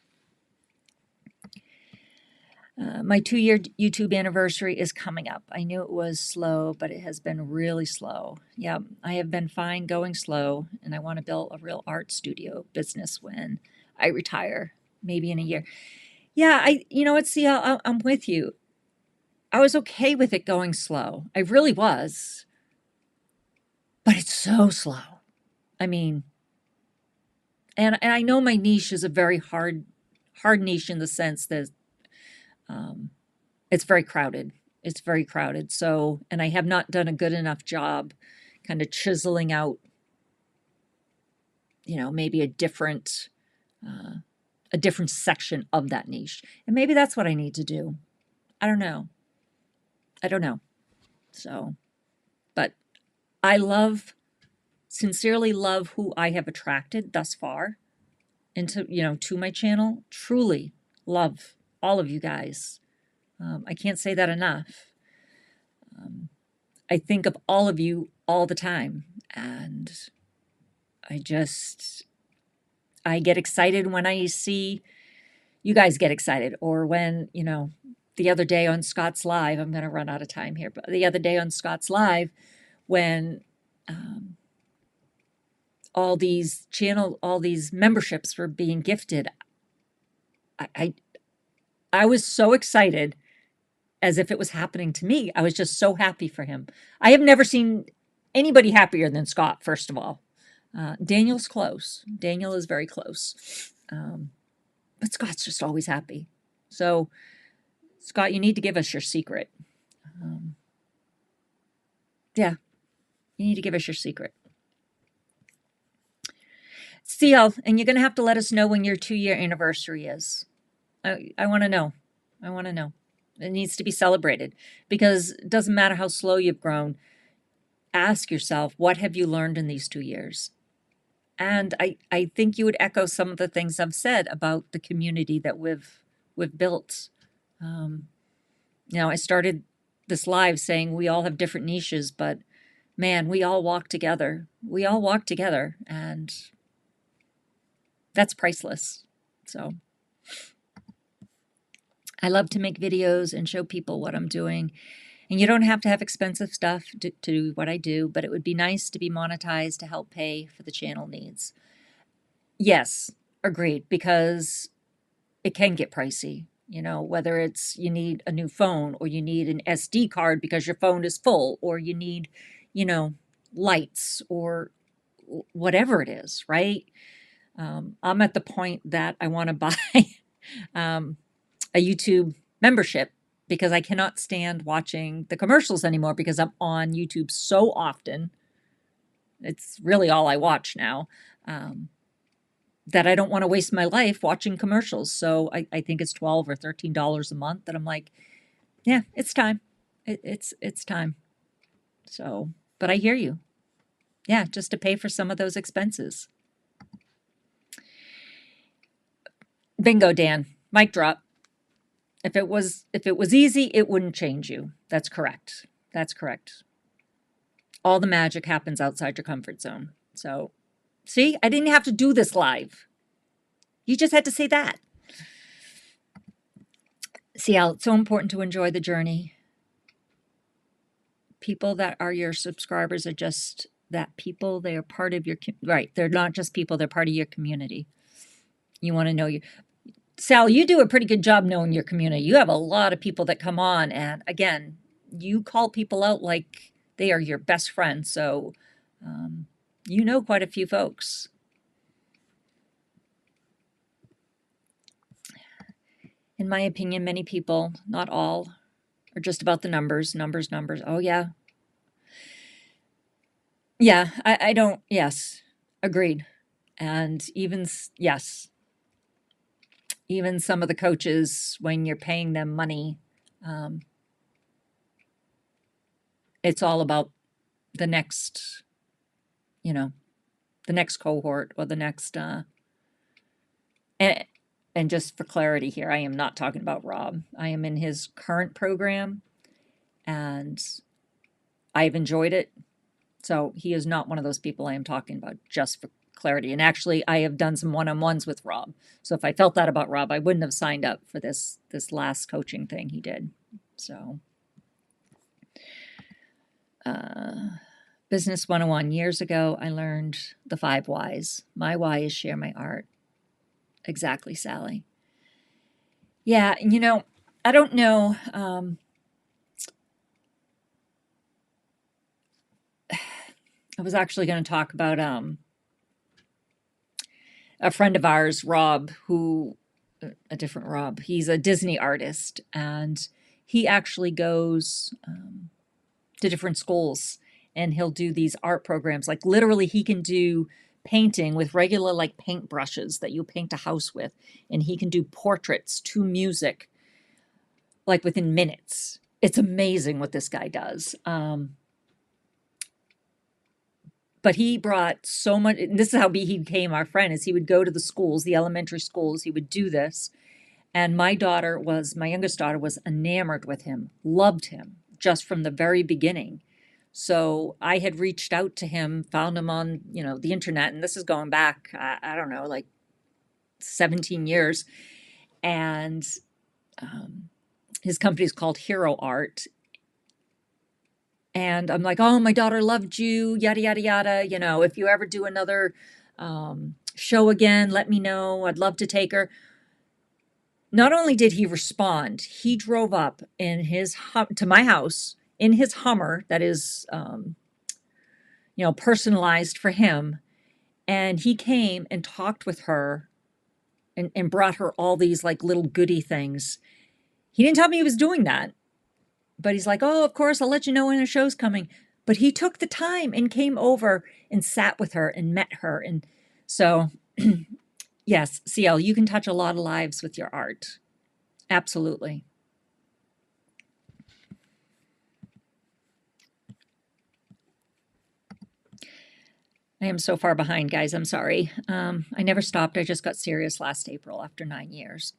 My 2-year YouTube anniversary is coming up. I knew it was slow, but it has been really slow. Yeah, I have been fine going slow, and I want to build a real art studio business when I retire, maybe in a year. Yeah, you know what, see, I'm with you. I was okay with it going slow. I really was, but it's so slow. I mean, and I know my niche is a very hard niche in the sense that it's very crowded. It's very crowded. So, and I have not done a good enough job kind of chiseling out, you know, maybe a different section of that niche. And maybe that's what I need to do. I don't know. I don't know. So, but I sincerely love who I have attracted thus far into, you know, to my channel. Truly love all of you guys. I can't say that enough. I think of all of you all the time, and I get excited when I see you guys get excited, or when, you know, the other day on Scott's Live, I'm going to run out of time here, but the other day on Scott's Live, when all these memberships were being gifted, I was so excited, as if it was happening to me. I was just so happy for him. I have never seen anybody happier than Scott, first of all. Daniel's close. Daniel is very close. But Scott's just always happy. So, Scott, you need to give us your secret. Yeah, you need to give us your secret. CL, and you're going to have to let us know when your 2-year anniversary is. I want to know. I want to know. It needs to be celebrated, because it doesn't matter how slow you've grown. Ask yourself, what have you learned in these 2 years? And I think you would echo some of the things I've said about the community that we've built. You know, I started this live saying we all have different niches, but man, we all walk together. We all walk together, and that's priceless. So I love to make videos and show people what I'm doing. And you don't have to have expensive stuff to do what I do, but it would be nice to be monetized to help pay for the channel needs. Yes, agreed, because it can get pricey. You know, whether it's you need a new phone, or you need an SD card because your phone is full, or you need, you know, lights, or whatever it is, right? I'm at the point that I want to buy a YouTube membership, because I cannot stand watching the commercials anymore, because I'm on YouTube so often. It's really all I watch now, that I don't want to waste my life watching commercials. So I think it's $12 or $13 a month that I'm like, yeah, it's time. It's time. So, but I hear you. Yeah, just to pay for some of those expenses. Bingo, Dan. Mic drop. If it was easy, it wouldn't change you. That's correct. That's correct. All the magic happens outside your comfort zone. So, see, I didn't have to do this live. You just had to say that. See how it's so important to enjoy the journey. People that are your subscribers are just that people. They are part of your, right. They're not just people, they're part of your community. You want to know Sal, you do a pretty good job knowing your community. You have a lot of people that come on, and again, you call people out like they are your best friend. So, you know quite a few folks. In my opinion, many people, not all, are just about the numbers. Oh, yeah. Yeah, I don't, yes, agreed. And even, yes, even some of the coaches, when you're paying them money, it's all about the next, you know, the next cohort, or the next, and just for clarity here, I am not talking about Rob. I am in his current program, and I've enjoyed it. So he is not one of those people I am talking about, just for clarity. And actually, I have done some one-on-ones with Rob. So if I felt that about Rob, I wouldn't have signed up for this last coaching thing he did. So, Business 101, years ago, I learned the 5 whys. My why is share my art. Exactly, Sally. Yeah, I don't know. I was actually going to talk about a friend of ours, Rob, a different Rob. He's a Disney artist, and he actually goes to different schools, and he'll do these art programs. Like literally, he can do painting with regular like paint brushes that you paint a house with, and he can do portraits to music like within minutes. It's amazing what this guy does. But he brought so much, and this is how he became our friend, is he would go to the schools, the elementary schools, he would do this. And my youngest daughter was enamored with him, loved him just from the very beginning. So I had reached out to him, found him on, the internet, and this is going back, I don't know, like 17 years. And his company is called Hero Art. And I'm like, oh, my daughter loved you, yada, yada, yada. If you ever do another show again, let me know. I'd love to take her. Not only did he respond, he drove up to my house in his Hummer that is, personalized for him. And he came and talked with her and brought her all these like little goodie things. He didn't tell me he was doing that. But he's like, oh, of course, I'll let you know when a show's coming. But he took the time and came over and sat with her and met her. And so, yes, CL, you can touch a lot of lives with your art. Absolutely. I am so far behind, guys. I'm sorry. I never stopped. I just got serious last April after 9 years.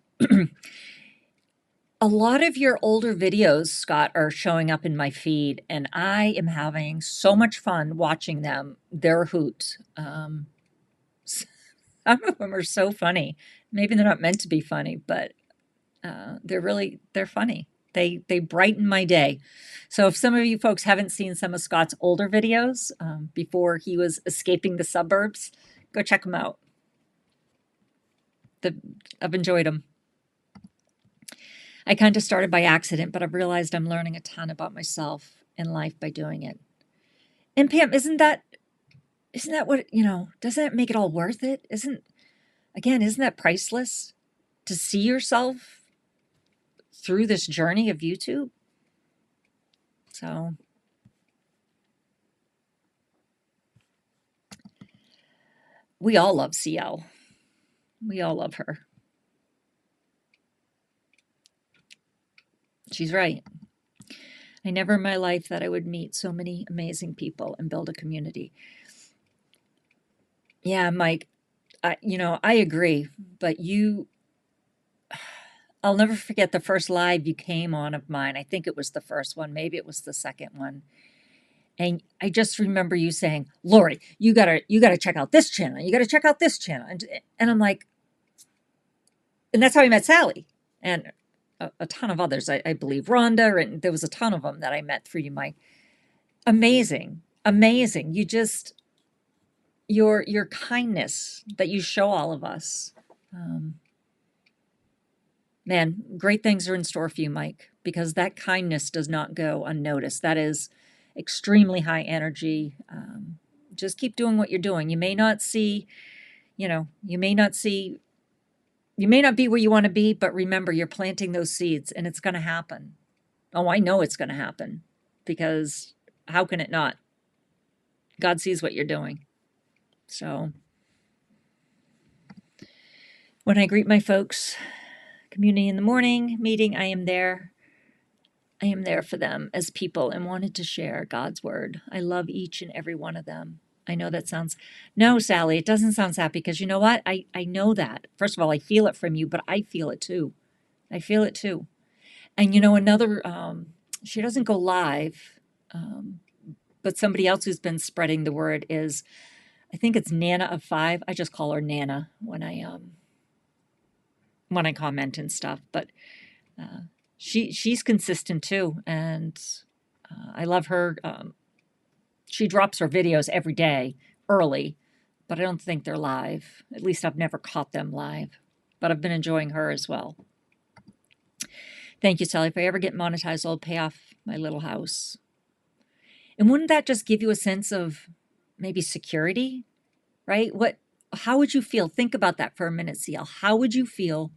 A lot of your older videos, Scott, are showing up in my feed, and I am having so much fun watching them. They're a hoot. Some of them are so funny. Maybe they're not meant to be funny, but they're funny. They brighten my day. So if some of you folks haven't seen some of Scott's older videos before he was escaping the suburbs, go check them out. I've enjoyed them. I kind of started by accident, but I've realized I'm learning a ton about myself and life by doing it. And Pam, isn't that what, doesn't that make it all worth it? Isn't that priceless to see yourself through this journey of YouTube? So we all love CL. We all love her. She's right. I never in my life thought I would meet so many amazing people and build a community. Yeah, Mike, I agree, but I'll never forget the first live you came on of mine. I think it was the first one. Maybe it was the second one. And I just remember you saying, Lori, you gotta check out this channel. You gotta check out this channel. And I'm like, and that's how I met Sally. And a ton of others, I believe, Rhonda, and there was a ton of them that I met through you, Mike. Amazing. You just, your kindness that you show all of us. Man, great things are in store for you, Mike, because that kindness does not go unnoticed. That is extremely high energy. Just keep doing what you're doing. You may not be where you want to be, but remember, you're planting those seeds and it's going to happen. Oh, I know it's going to happen, because how can it not? God sees what you're doing. So when I greet my folks, community in the morning meeting, I am there. I am there for them as people and wanted to share God's word. I love each and every one of them. I know that sounds, no, Sally, it doesn't sound sad, because you know what? I know that. First of all, I feel it from you, but I feel it too. And another, she doesn't go live, but somebody else who's been spreading the word is, I think it's Nana of 5. I just call her Nana when I comment and stuff, but she's consistent too, and I love her. She drops her videos every day early, but I don't think they're live. At least I've never caught them live, but I've been enjoying her as well. Thank you, Sally. If I ever get monetized, I'll pay off my little house. And wouldn't that just give you a sense of maybe security, right? How would you feel? Think about that for a minute, CL. How would you feel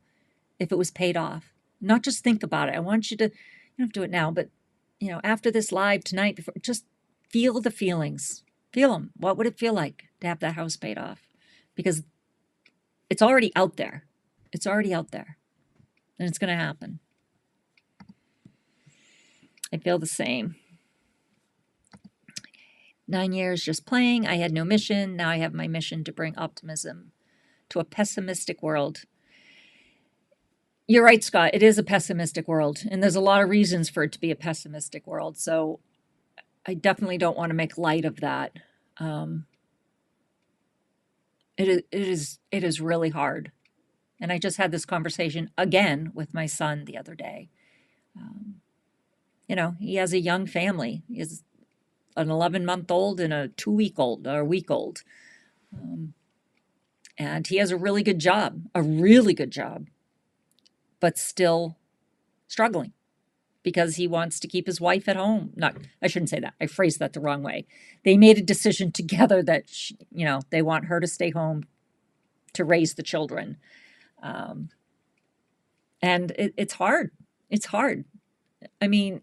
if it was paid off? Not just think about it. I want you to, you don't have to do it now, but after this live tonight, just feel the feelings. Feel them. What would it feel like to have that house paid off? Because it's already out there. It's already out there. And it's going to happen. I feel the same. 9 years just playing. I had no mission. Now I have my mission to bring optimism to a pessimistic world. You're right, Scott. It is a pessimistic world. And there's a lot of reasons for it to be a pessimistic world. So I definitely don't want to make light of that. It is really hard. And I just had this conversation again with my son the other day. He has a young family. He has an 11-month-old and a 2-week-old or a week-old. And he has a really good job, but still struggling because he wants to keep his wife at home. I shouldn't say that. I phrased that the wrong way. They made a decision together that, they want her to stay home to raise the children. And it's hard. It's hard. I mean,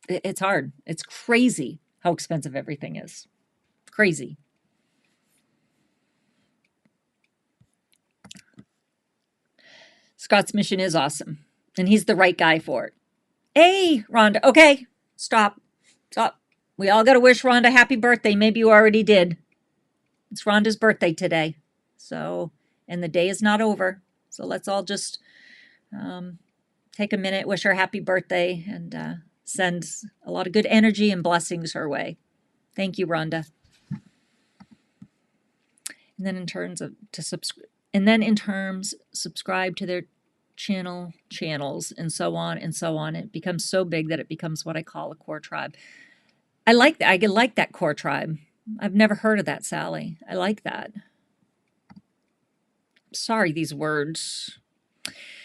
it's hard. It's crazy how expensive everything is. Crazy. Scott's mission is awesome, and he's the right guy for it. Hey, Rhonda. Okay, stop. We all got to wish Rhonda happy birthday. Maybe you already did. It's Rhonda's birthday today. And the day is not over. So let's all just take a minute, wish her happy birthday, and send a lot of good energy and blessings her way. Thank you, Rhonda. And then in terms subscribe to their channels and so on and so on. It becomes so big that it becomes what I call a core tribe. I like that. I like that core tribe. I've never heard of that, Sally. I like that. Sorry, these words.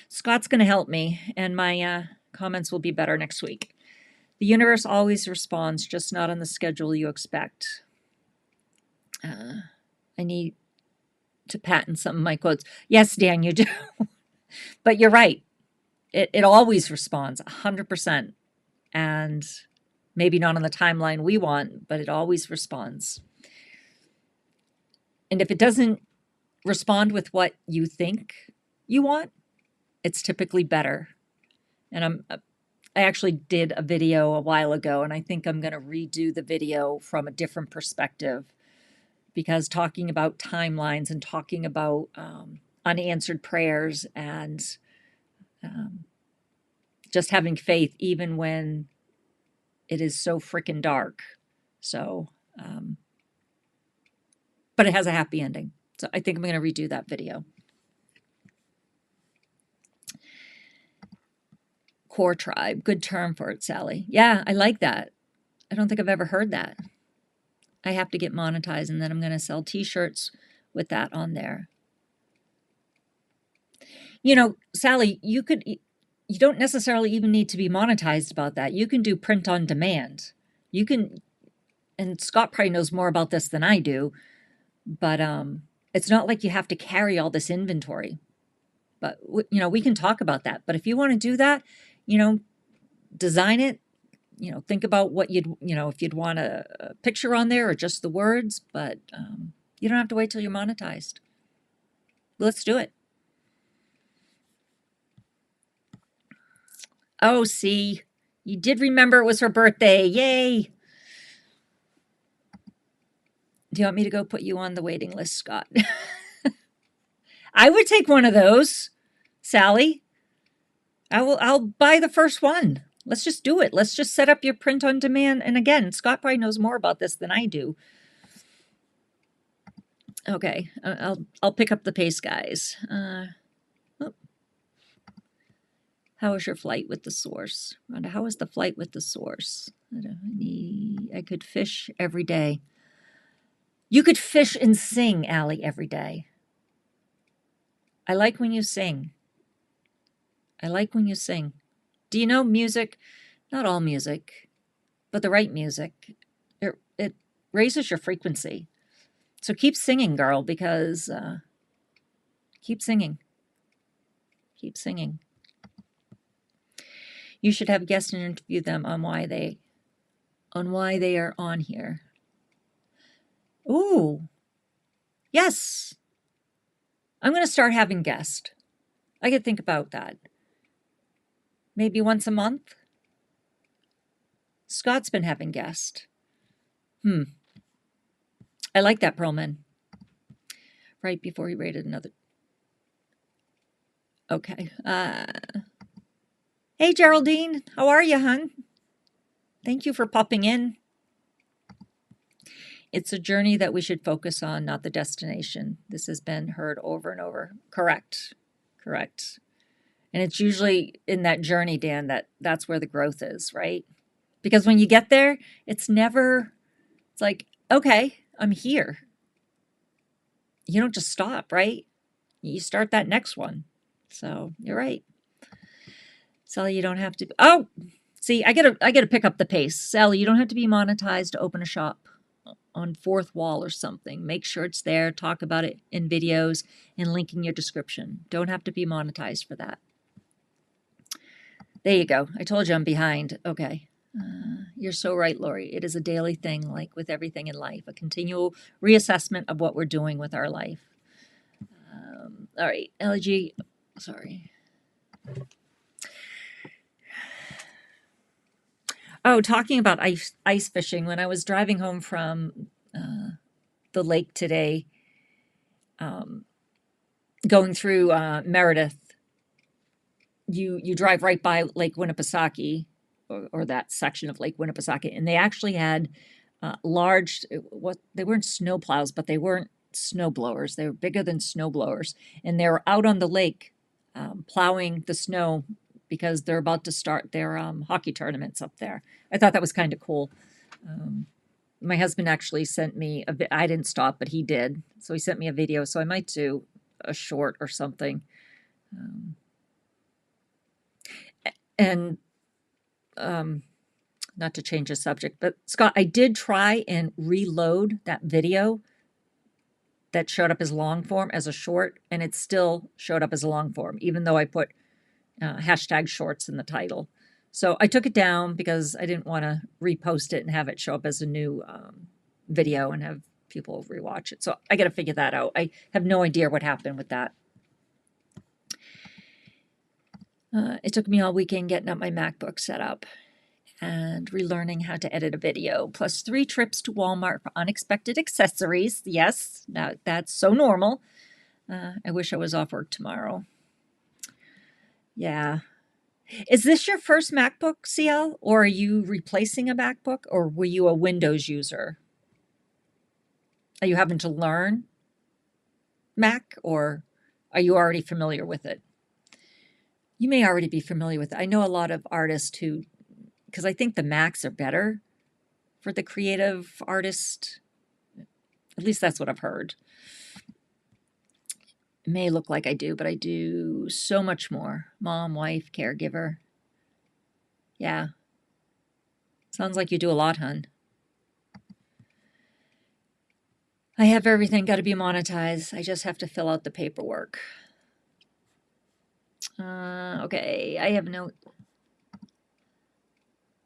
Scott's going to help me, and my comments will be better next week. The universe always responds, just not on the schedule you expect. I need to patent some of my quotes. Yes, Dan, you do. But you're right. It always responds 100%. And maybe not on the timeline we want, but it always responds. And if it doesn't respond with what you think you want, it's typically better. And I actually did a video a while ago, and I think I'm going to redo the video from a different perspective, because talking about timelines and talking about unanswered prayers and just having faith even when it is so freaking dark. So, but it has a happy ending. So I think I'm going to redo that video. Core tribe, good term for it, Sally. Yeah, I like that. I don't think I've ever heard that. I have to get monetized, and then I'm going to sell t-shirts with that on there. Sally, you don't necessarily even need to be monetized about that. You can do print on demand. You can, and Scott probably knows more about this than I do, but it's not like you have to carry all this inventory. But, we can talk about that. But if you want to do that, design it, think about what if you'd want a picture on there or just the words, but you don't have to wait till you're monetized. Let's do it. Oh, see, you did remember it was her birthday. Yay. Do you want me to go put you on the waiting list, Scott? I would take one of those, Sally. I'll buy the first one. Let's just do it. Let's just set up your print on demand. And again, Scott probably knows more about this than I do. Okay, I'll pick up the pace, guys. How was your flight with the source? Rhonda, how was the flight with the source? I could fish every day. You could fish and sing, Allie, every day. I like when you sing. I like when you sing. Do you know music? Not all music, but the right music. It raises your frequency. So keep singing, girl, because keep singing. Keep singing. You should have guests and interview them on why they are on here. Ooh. Yes. I'm going to start having guests. I could think about that. Maybe once a month. Scott's been having guests. I like that, Perlman. Right before he rated another. Okay. Hey, Geraldine. How are you, hon? Thank you for popping in. It's a journey that we should focus on, not the destination. This has been heard over and over. Correct. Correct. And it's usually in that journey, Dan, that's where the growth is, right? Because when you get there, it's like, okay, I'm here. You don't just stop, right? You start that next one. So you're right. Sally, you don't have to. Oh, see, I gotta pick up the pace. Sally, you don't have to be monetized to open a shop on Fourth Wall or something. Make sure it's there. Talk about it in videos and link in your description. Don't have to be monetized for that. There you go. I told you I'm behind. Okay. You're so right, Lori. It is a daily thing, like with everything in life, a continual reassessment of what we're doing with our life. All right, LG, sorry. Oh, talking about ice fishing, when I was driving home from the lake today, going through Meredith, you drive right by Lake Winnipesaukee, or that section of Lake Winnipesaukee, and they actually had large, they weren't snow plows, but they weren't snow blowers. They were bigger than snow blowers, and they were out on the lake plowing the snow because they're about to start their hockey tournaments up there. I thought that was kind of cool. My husband actually sent me I didn't stop, but he did. So he sent me a video. So I might do a short or something. Not to change the subject, but Scott, I did try and reload that video that showed up as long form as a short, and it still showed up as a long form, even though I put hashtag shorts in the title. So I took it down because I didn't want to repost it and have it show up as a new video and have people rewatch it. So I got to figure that out. I have no idea what happened with that. It took me all weekend getting up my MacBook set up and relearning how to edit a video, plus 3 trips to Walmart for unexpected accessories. Yes, that's so normal. I wish I was off work tomorrow. Yeah. Is this your first MacBook, CL, or are you replacing a MacBook, or were you a Windows user? Are you having to learn Mac, or are you already familiar with it? You may already be familiar with it. I know a lot of artists who, because I think the Macs are better for the creative artist. At least that's what I've heard. It may look like I do, but I do so much more. Mom, wife, caregiver. Yeah. Sounds like you do a lot, hun. I have everything got to be monetized. I just have to fill out the paperwork. Okay, I have no...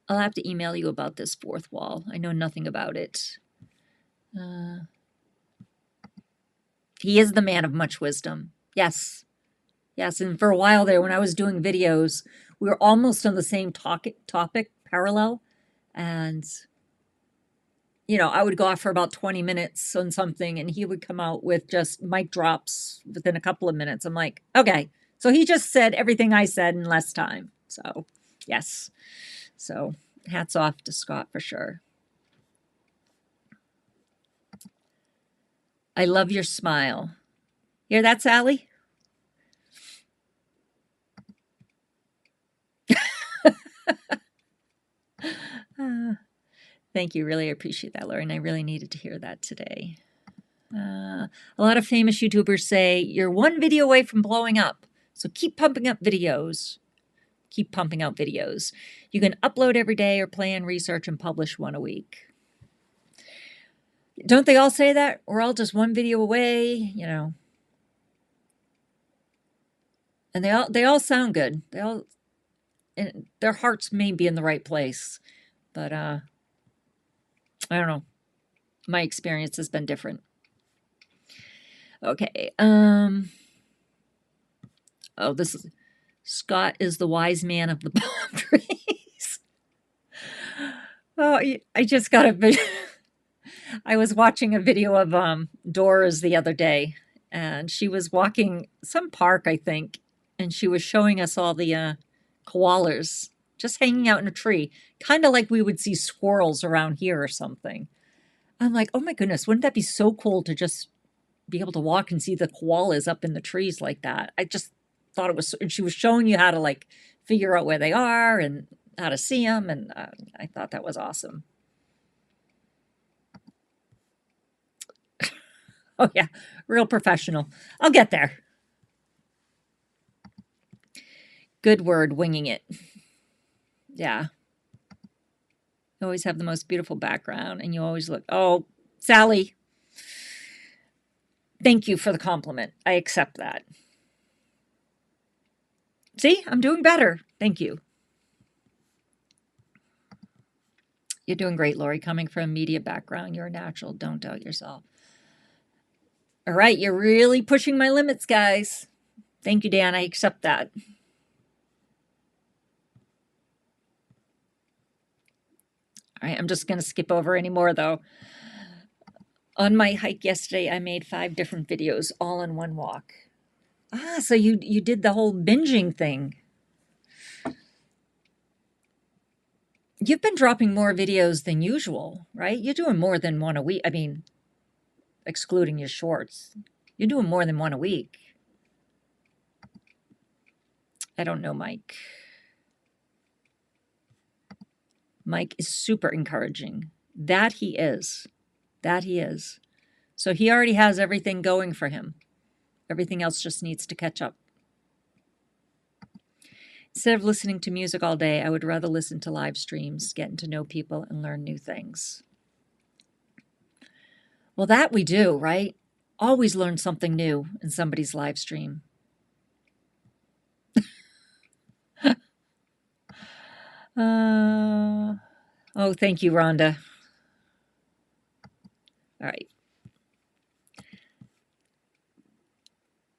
I'll have to email you about this Fourth Wall. I know nothing about it. He is the man of much wisdom. Yes. Yes, and for a while there, when I was doing videos, we were almost on the same topic, parallel. And, you know, I would go off for about 20 minutes on something, and he would come out with just mic drops within a couple of minutes. I'm like, okay. So he just said everything I said in less time. So Yes. So hats off to Scott for sure. I love your smile. Hear that, Sally? Thank you. Really appreciate that, Lauren. I really needed to hear that today. A lot of famous YouTubers say you're one video away from blowing up. So keep pumping up videos. Keep pumping out videos. You can upload every day or plan, research, and publish one a week. Don't they all say that? We're all just one video away, you know. And they all sound good. And their hearts may be in the right place. But I don't know. My experience has been different. Okay. Oh, this is Scott is the wise man of the palm trees. Oh, I just got a video. I was watching a video of Dora's the other day, and she was walking some park, I think, and she was showing us all the koalas just hanging out in a tree, kind of like we would see squirrels around here or something. I'm like, oh my goodness, wouldn't that be so cool to just be able to walk and see the koalas up in the trees like that? I just thought it was, and she was showing you how to like figure out where they are and how to see them, and I thought that was awesome. Oh yeah, real professional. I'll get there. Good word, winging it. Yeah. You always have the most beautiful background, and you always look. Oh, Sally, thank you for the compliment. I accept that. See, I'm doing better. Thank you. You're doing great, Lori. Coming from a media background, you're a natural. Don't doubt yourself. All right, you're really pushing my limits, guys. Thank you, Dan. I accept that. All right, I'm just going to skip over any more, though. On my hike yesterday, I made 5 different videos, all in one walk. Ah, so you did the whole binging thing. You've been dropping more videos than usual, right? You're doing more than one a week. I mean, excluding your shorts. You're doing more than one a week. I don't know, Mike. Mike is super encouraging. That he is. That he is. So he already has everything going for him. Everything else just needs to catch up. Instead of listening to music all day, I would rather listen to live streams, getting to know people, and learn new things. Well, that we do, right? Always learn something new in somebody's live stream. Oh, thank you, Rhonda. All right.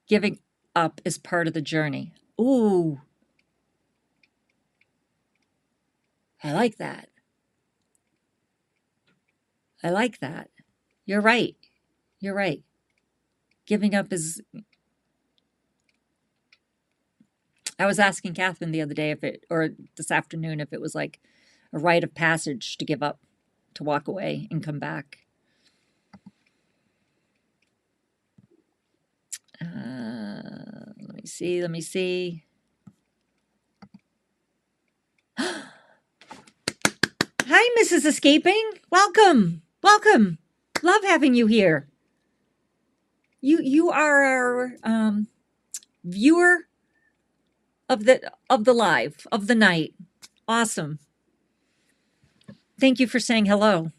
Giving up is part of the journey. Ooh. I like that. I like that. You're right. You're right. Giving up is... I was asking Catherine the other day or this afternoon, if it was like a rite of passage to give up, to walk away and come back. Let me see. Hi, Mrs. Escaping. Welcome. Welcome. Love having you here. You are our viewer of the live, of the night. Awesome. Thank you for saying hello.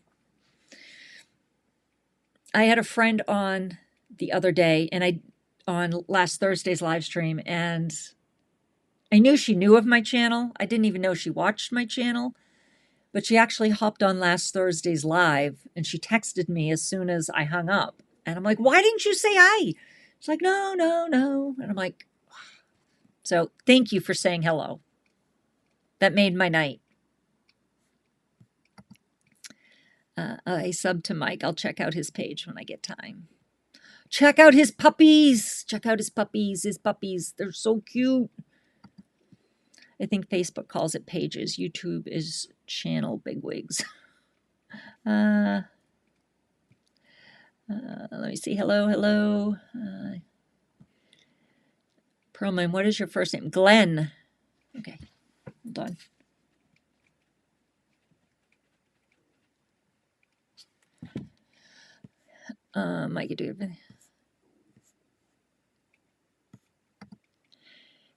I had a friend on the other day, and on last Thursday's live stream, and I knew she knew of my channel. I didn't even know she watched my channel, but she actually hopped on last Thursday's live, and she texted me as soon as I hung up. And I'm like, why didn't you say hi? She's like, no. And I'm like, so thank you for saying hello. That made my night. I sub to Mike. I'll check out his page when I get time. Check out his puppies. Check out his puppies. His puppies. They're so cute. I think Facebook calls it pages. YouTube is channel bigwigs. Let me see. Hello, hello. Perlman, what is your first name? Glenn. Okay, hold on. I could do everything.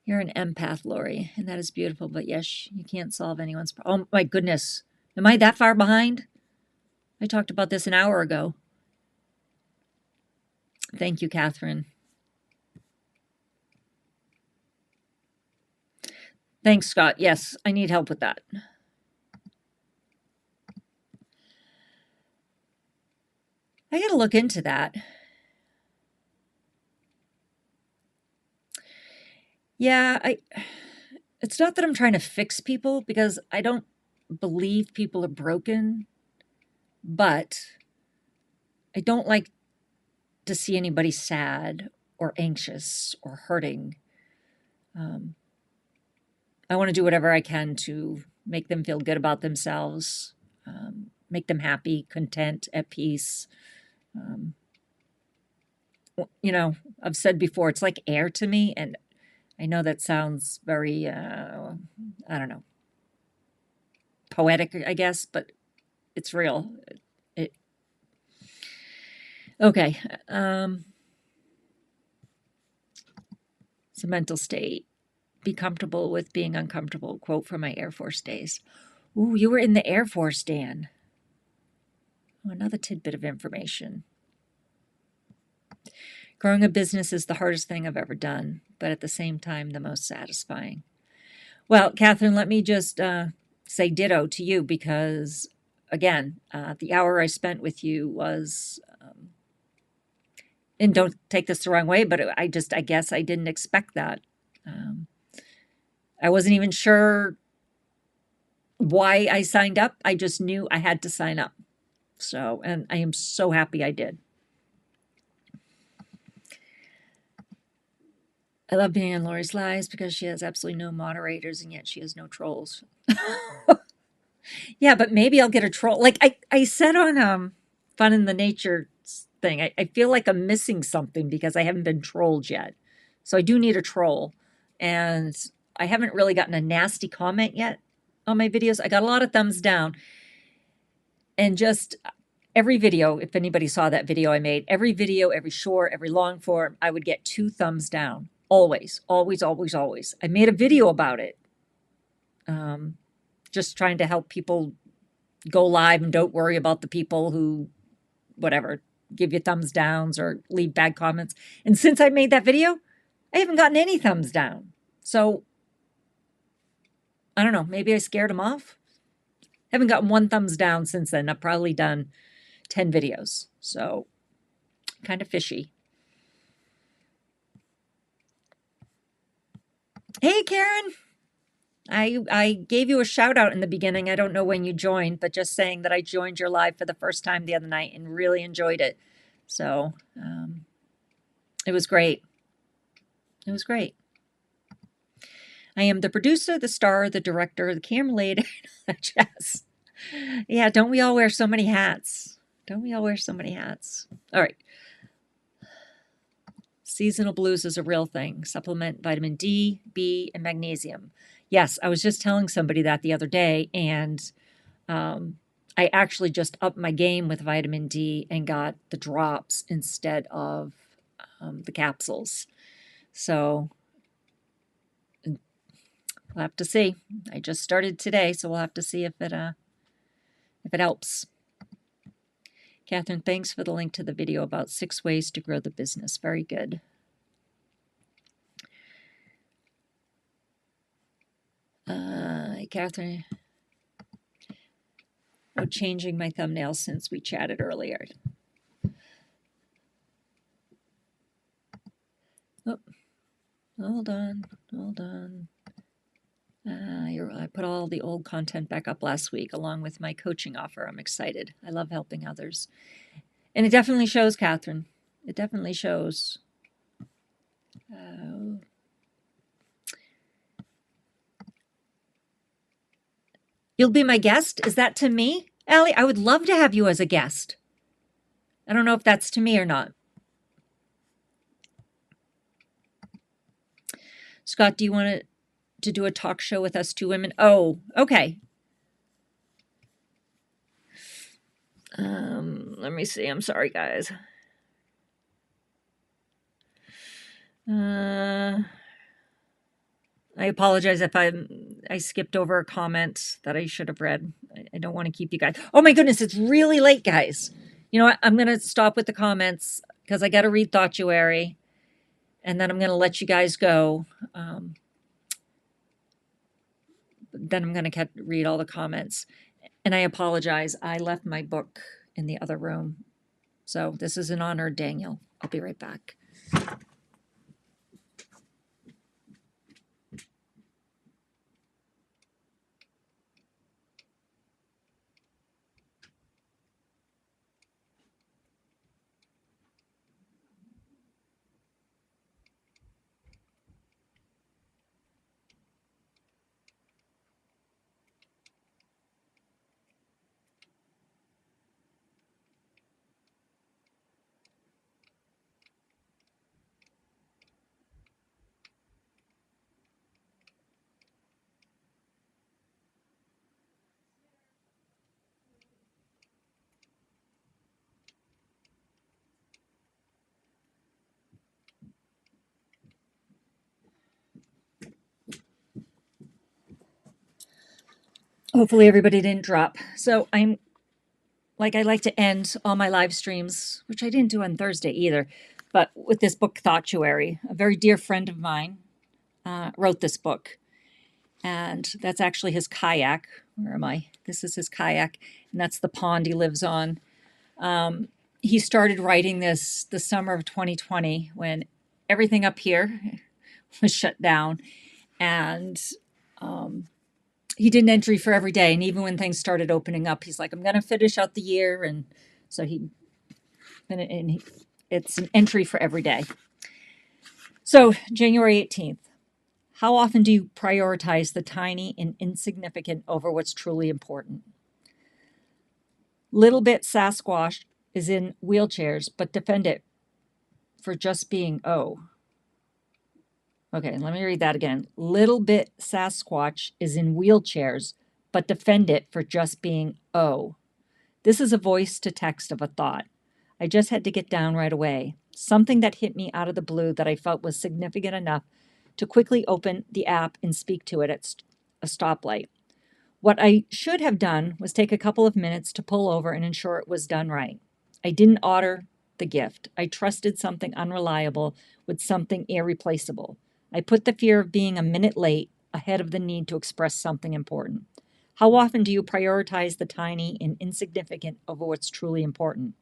You're an empath, Lori, and that is beautiful. But yes, you can't solve anyone's problem. Oh my goodness, am I that far behind? I talked about this an hour ago. Thank you, Catherine. Thanks, Scott. Yes, I need help with that. I got to look into that. Yeah, it's not that I'm trying to fix people, because I don't believe people are broken, but I don't like to see anybody sad or anxious or hurting. I want to do whatever I can to make them feel good about themselves, make them happy, content, at peace. You know, I've said before, it's like air to me, and I know that sounds very, I don't know, poetic, I guess, but it's real. Okay. It's a mental state. Be comfortable with being uncomfortable. Quote from my Air Force days. Ooh, you were in the Air Force, Dan. Oh, another tidbit of information. Growing a business is the hardest thing I've ever done, but at the same time, the most satisfying. Well, Catherine, let me just say ditto to you, because, again, the hour I spent with you was, and don't take this the wrong way, but I guess I didn't expect that. I wasn't even sure why I signed up. I just knew I had to sign up. So, and I am so happy I did. I love being on Lori's Lives because she has absolutely no moderators, and yet she has no trolls. Yeah, but maybe I'll get a troll. Like I said on Fun in the Nature thing, I feel like I'm missing something because I haven't been trolled yet. So I do need a troll. And I haven't really gotten a nasty comment yet on my videos. I got a lot of thumbs down. And just every video, if anybody saw that video I made, every video, every short, every long form, I would get 2 thumbs down. Always, always, always, always. I made a video about it. Just trying to help people go live and don't worry about the people who, whatever, give you thumbs downs or leave bad comments. And since I made that video, I haven't gotten any thumbs down. So I don't know, maybe I scared them off. Haven't gotten 1 thumbs down since then. I've probably done 10 videos. So kind of fishy. Hey, Karen. I gave you a shout out in the beginning. I don't know when you joined, but just saying that I joined your live for the first time the other night and really enjoyed it. So it was great. It was great. I am the producer, the star, the director, the camera lady. Jess. Yeah, don't we all wear so many hats? Don't we all wear so many hats? All right. Seasonal blues is a real thing. Supplement vitamin D, B, and magnesium. Yes, I was just telling somebody that the other day, and I actually just upped my game with vitamin D and got the drops instead of the capsules. So we'll have to see. I just started today, so we'll have to see if it helps. Catherine, thanks for the link to the video about 6 ways to grow the business. Very good. Catherine, no changing my thumbnail since we chatted earlier. Oh, hold on. I put all the old content back up last week along with my coaching offer. I'm excited. I love helping others. And it definitely shows, Catherine. It definitely shows. You'll be my guest? Is that to me? Allie, I would love to have you as a guest. I don't know if that's to me or not. Scott, do you want to do a talk show with us two women? Oh, okay. Let me see. I'm sorry, guys. I apologize if I skipped over a comment that I should have read. I don't want to keep you guys. Oh my goodness, it's really late, guys. You know what? I'm going to stop with the comments because I got to read Thoughtuary, and then I'm going to let you guys go. Then I'm going to read all the comments. And I apologize. I left my book in the other room. So this is in honor of Daniel. I'll be right back. Hopefully everybody didn't drop. So I like to end all my live streams, which I didn't do on Thursday either, but with this book, Thoughtuary. A very dear friend of mine wrote this book, and that's actually his kayak. Where am I? This is his kayak, and that's the pond he lives on. He started writing this the summer of 2020 when everything up here was shut down, and he did an entry for every day. And even when things started opening up, he's like, I'm going to finish out the year. And so it's an entry for every day. So January 18th, how often do you prioritize the tiny and insignificant over what's truly important? Little bit Sasquatch is in wheelchairs, but defend it for just being Okay, let me read that again. Little bit Sasquatch is in wheelchairs, but defend it for just being This is a voice to text of a thought. I just had to get down right away. Something that hit me out of the blue that I felt was significant enough to quickly open the app and speak to it at a stoplight. What I should have done was take a couple of minutes to pull over and ensure it was done right. I didn't order the gift. I trusted something unreliable with something irreplaceable. I put the fear of being a minute late ahead of the need to express something important. How often do you prioritize the tiny and insignificant over what's truly important?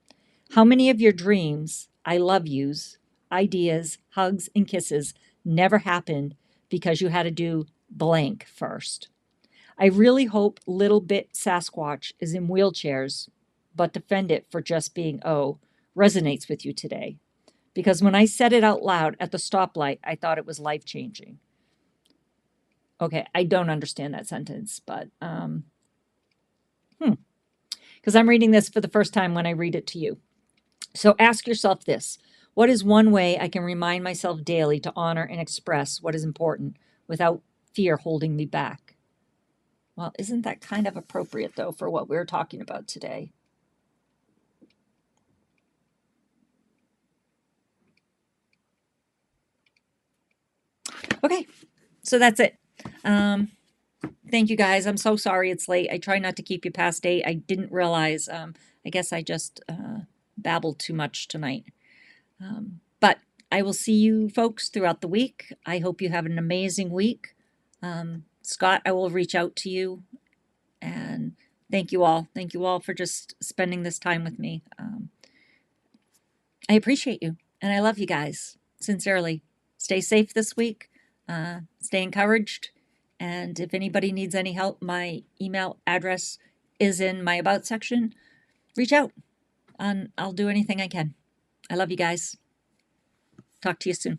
How many of your dreams, I love yous, ideas, hugs, and kisses never happened because you had to do blank first? I really hope Little Bit Sasquatch is in wheelchairs, but defend it for just being resonates with you today. Because when I said it out loud at the stoplight, I thought it was life-changing. Okay, I don't understand that sentence, but because I'm reading this for the first time when I read it to you. So ask yourself this. What is one way I can remind myself daily to honor and express what is important without fear holding me back? Well, isn't that kind of appropriate, though, for what we're talking about today? Okay, so that's it. Thank you, guys. I'm so sorry it's late. I try not to keep you past 8. I didn't realize. I guess I just babbled too much tonight. But I will see you folks throughout the week. I hope you have an amazing week. Scott, I will reach out to you. And thank you all. Thank you all for just spending this time with me. I appreciate you. And I love you guys. Sincerely. Stay safe this week. Stay encouraged. And if anybody needs any help, my email address is in my About section. Reach out, and I'll do anything I can. I love you guys. Talk to you soon.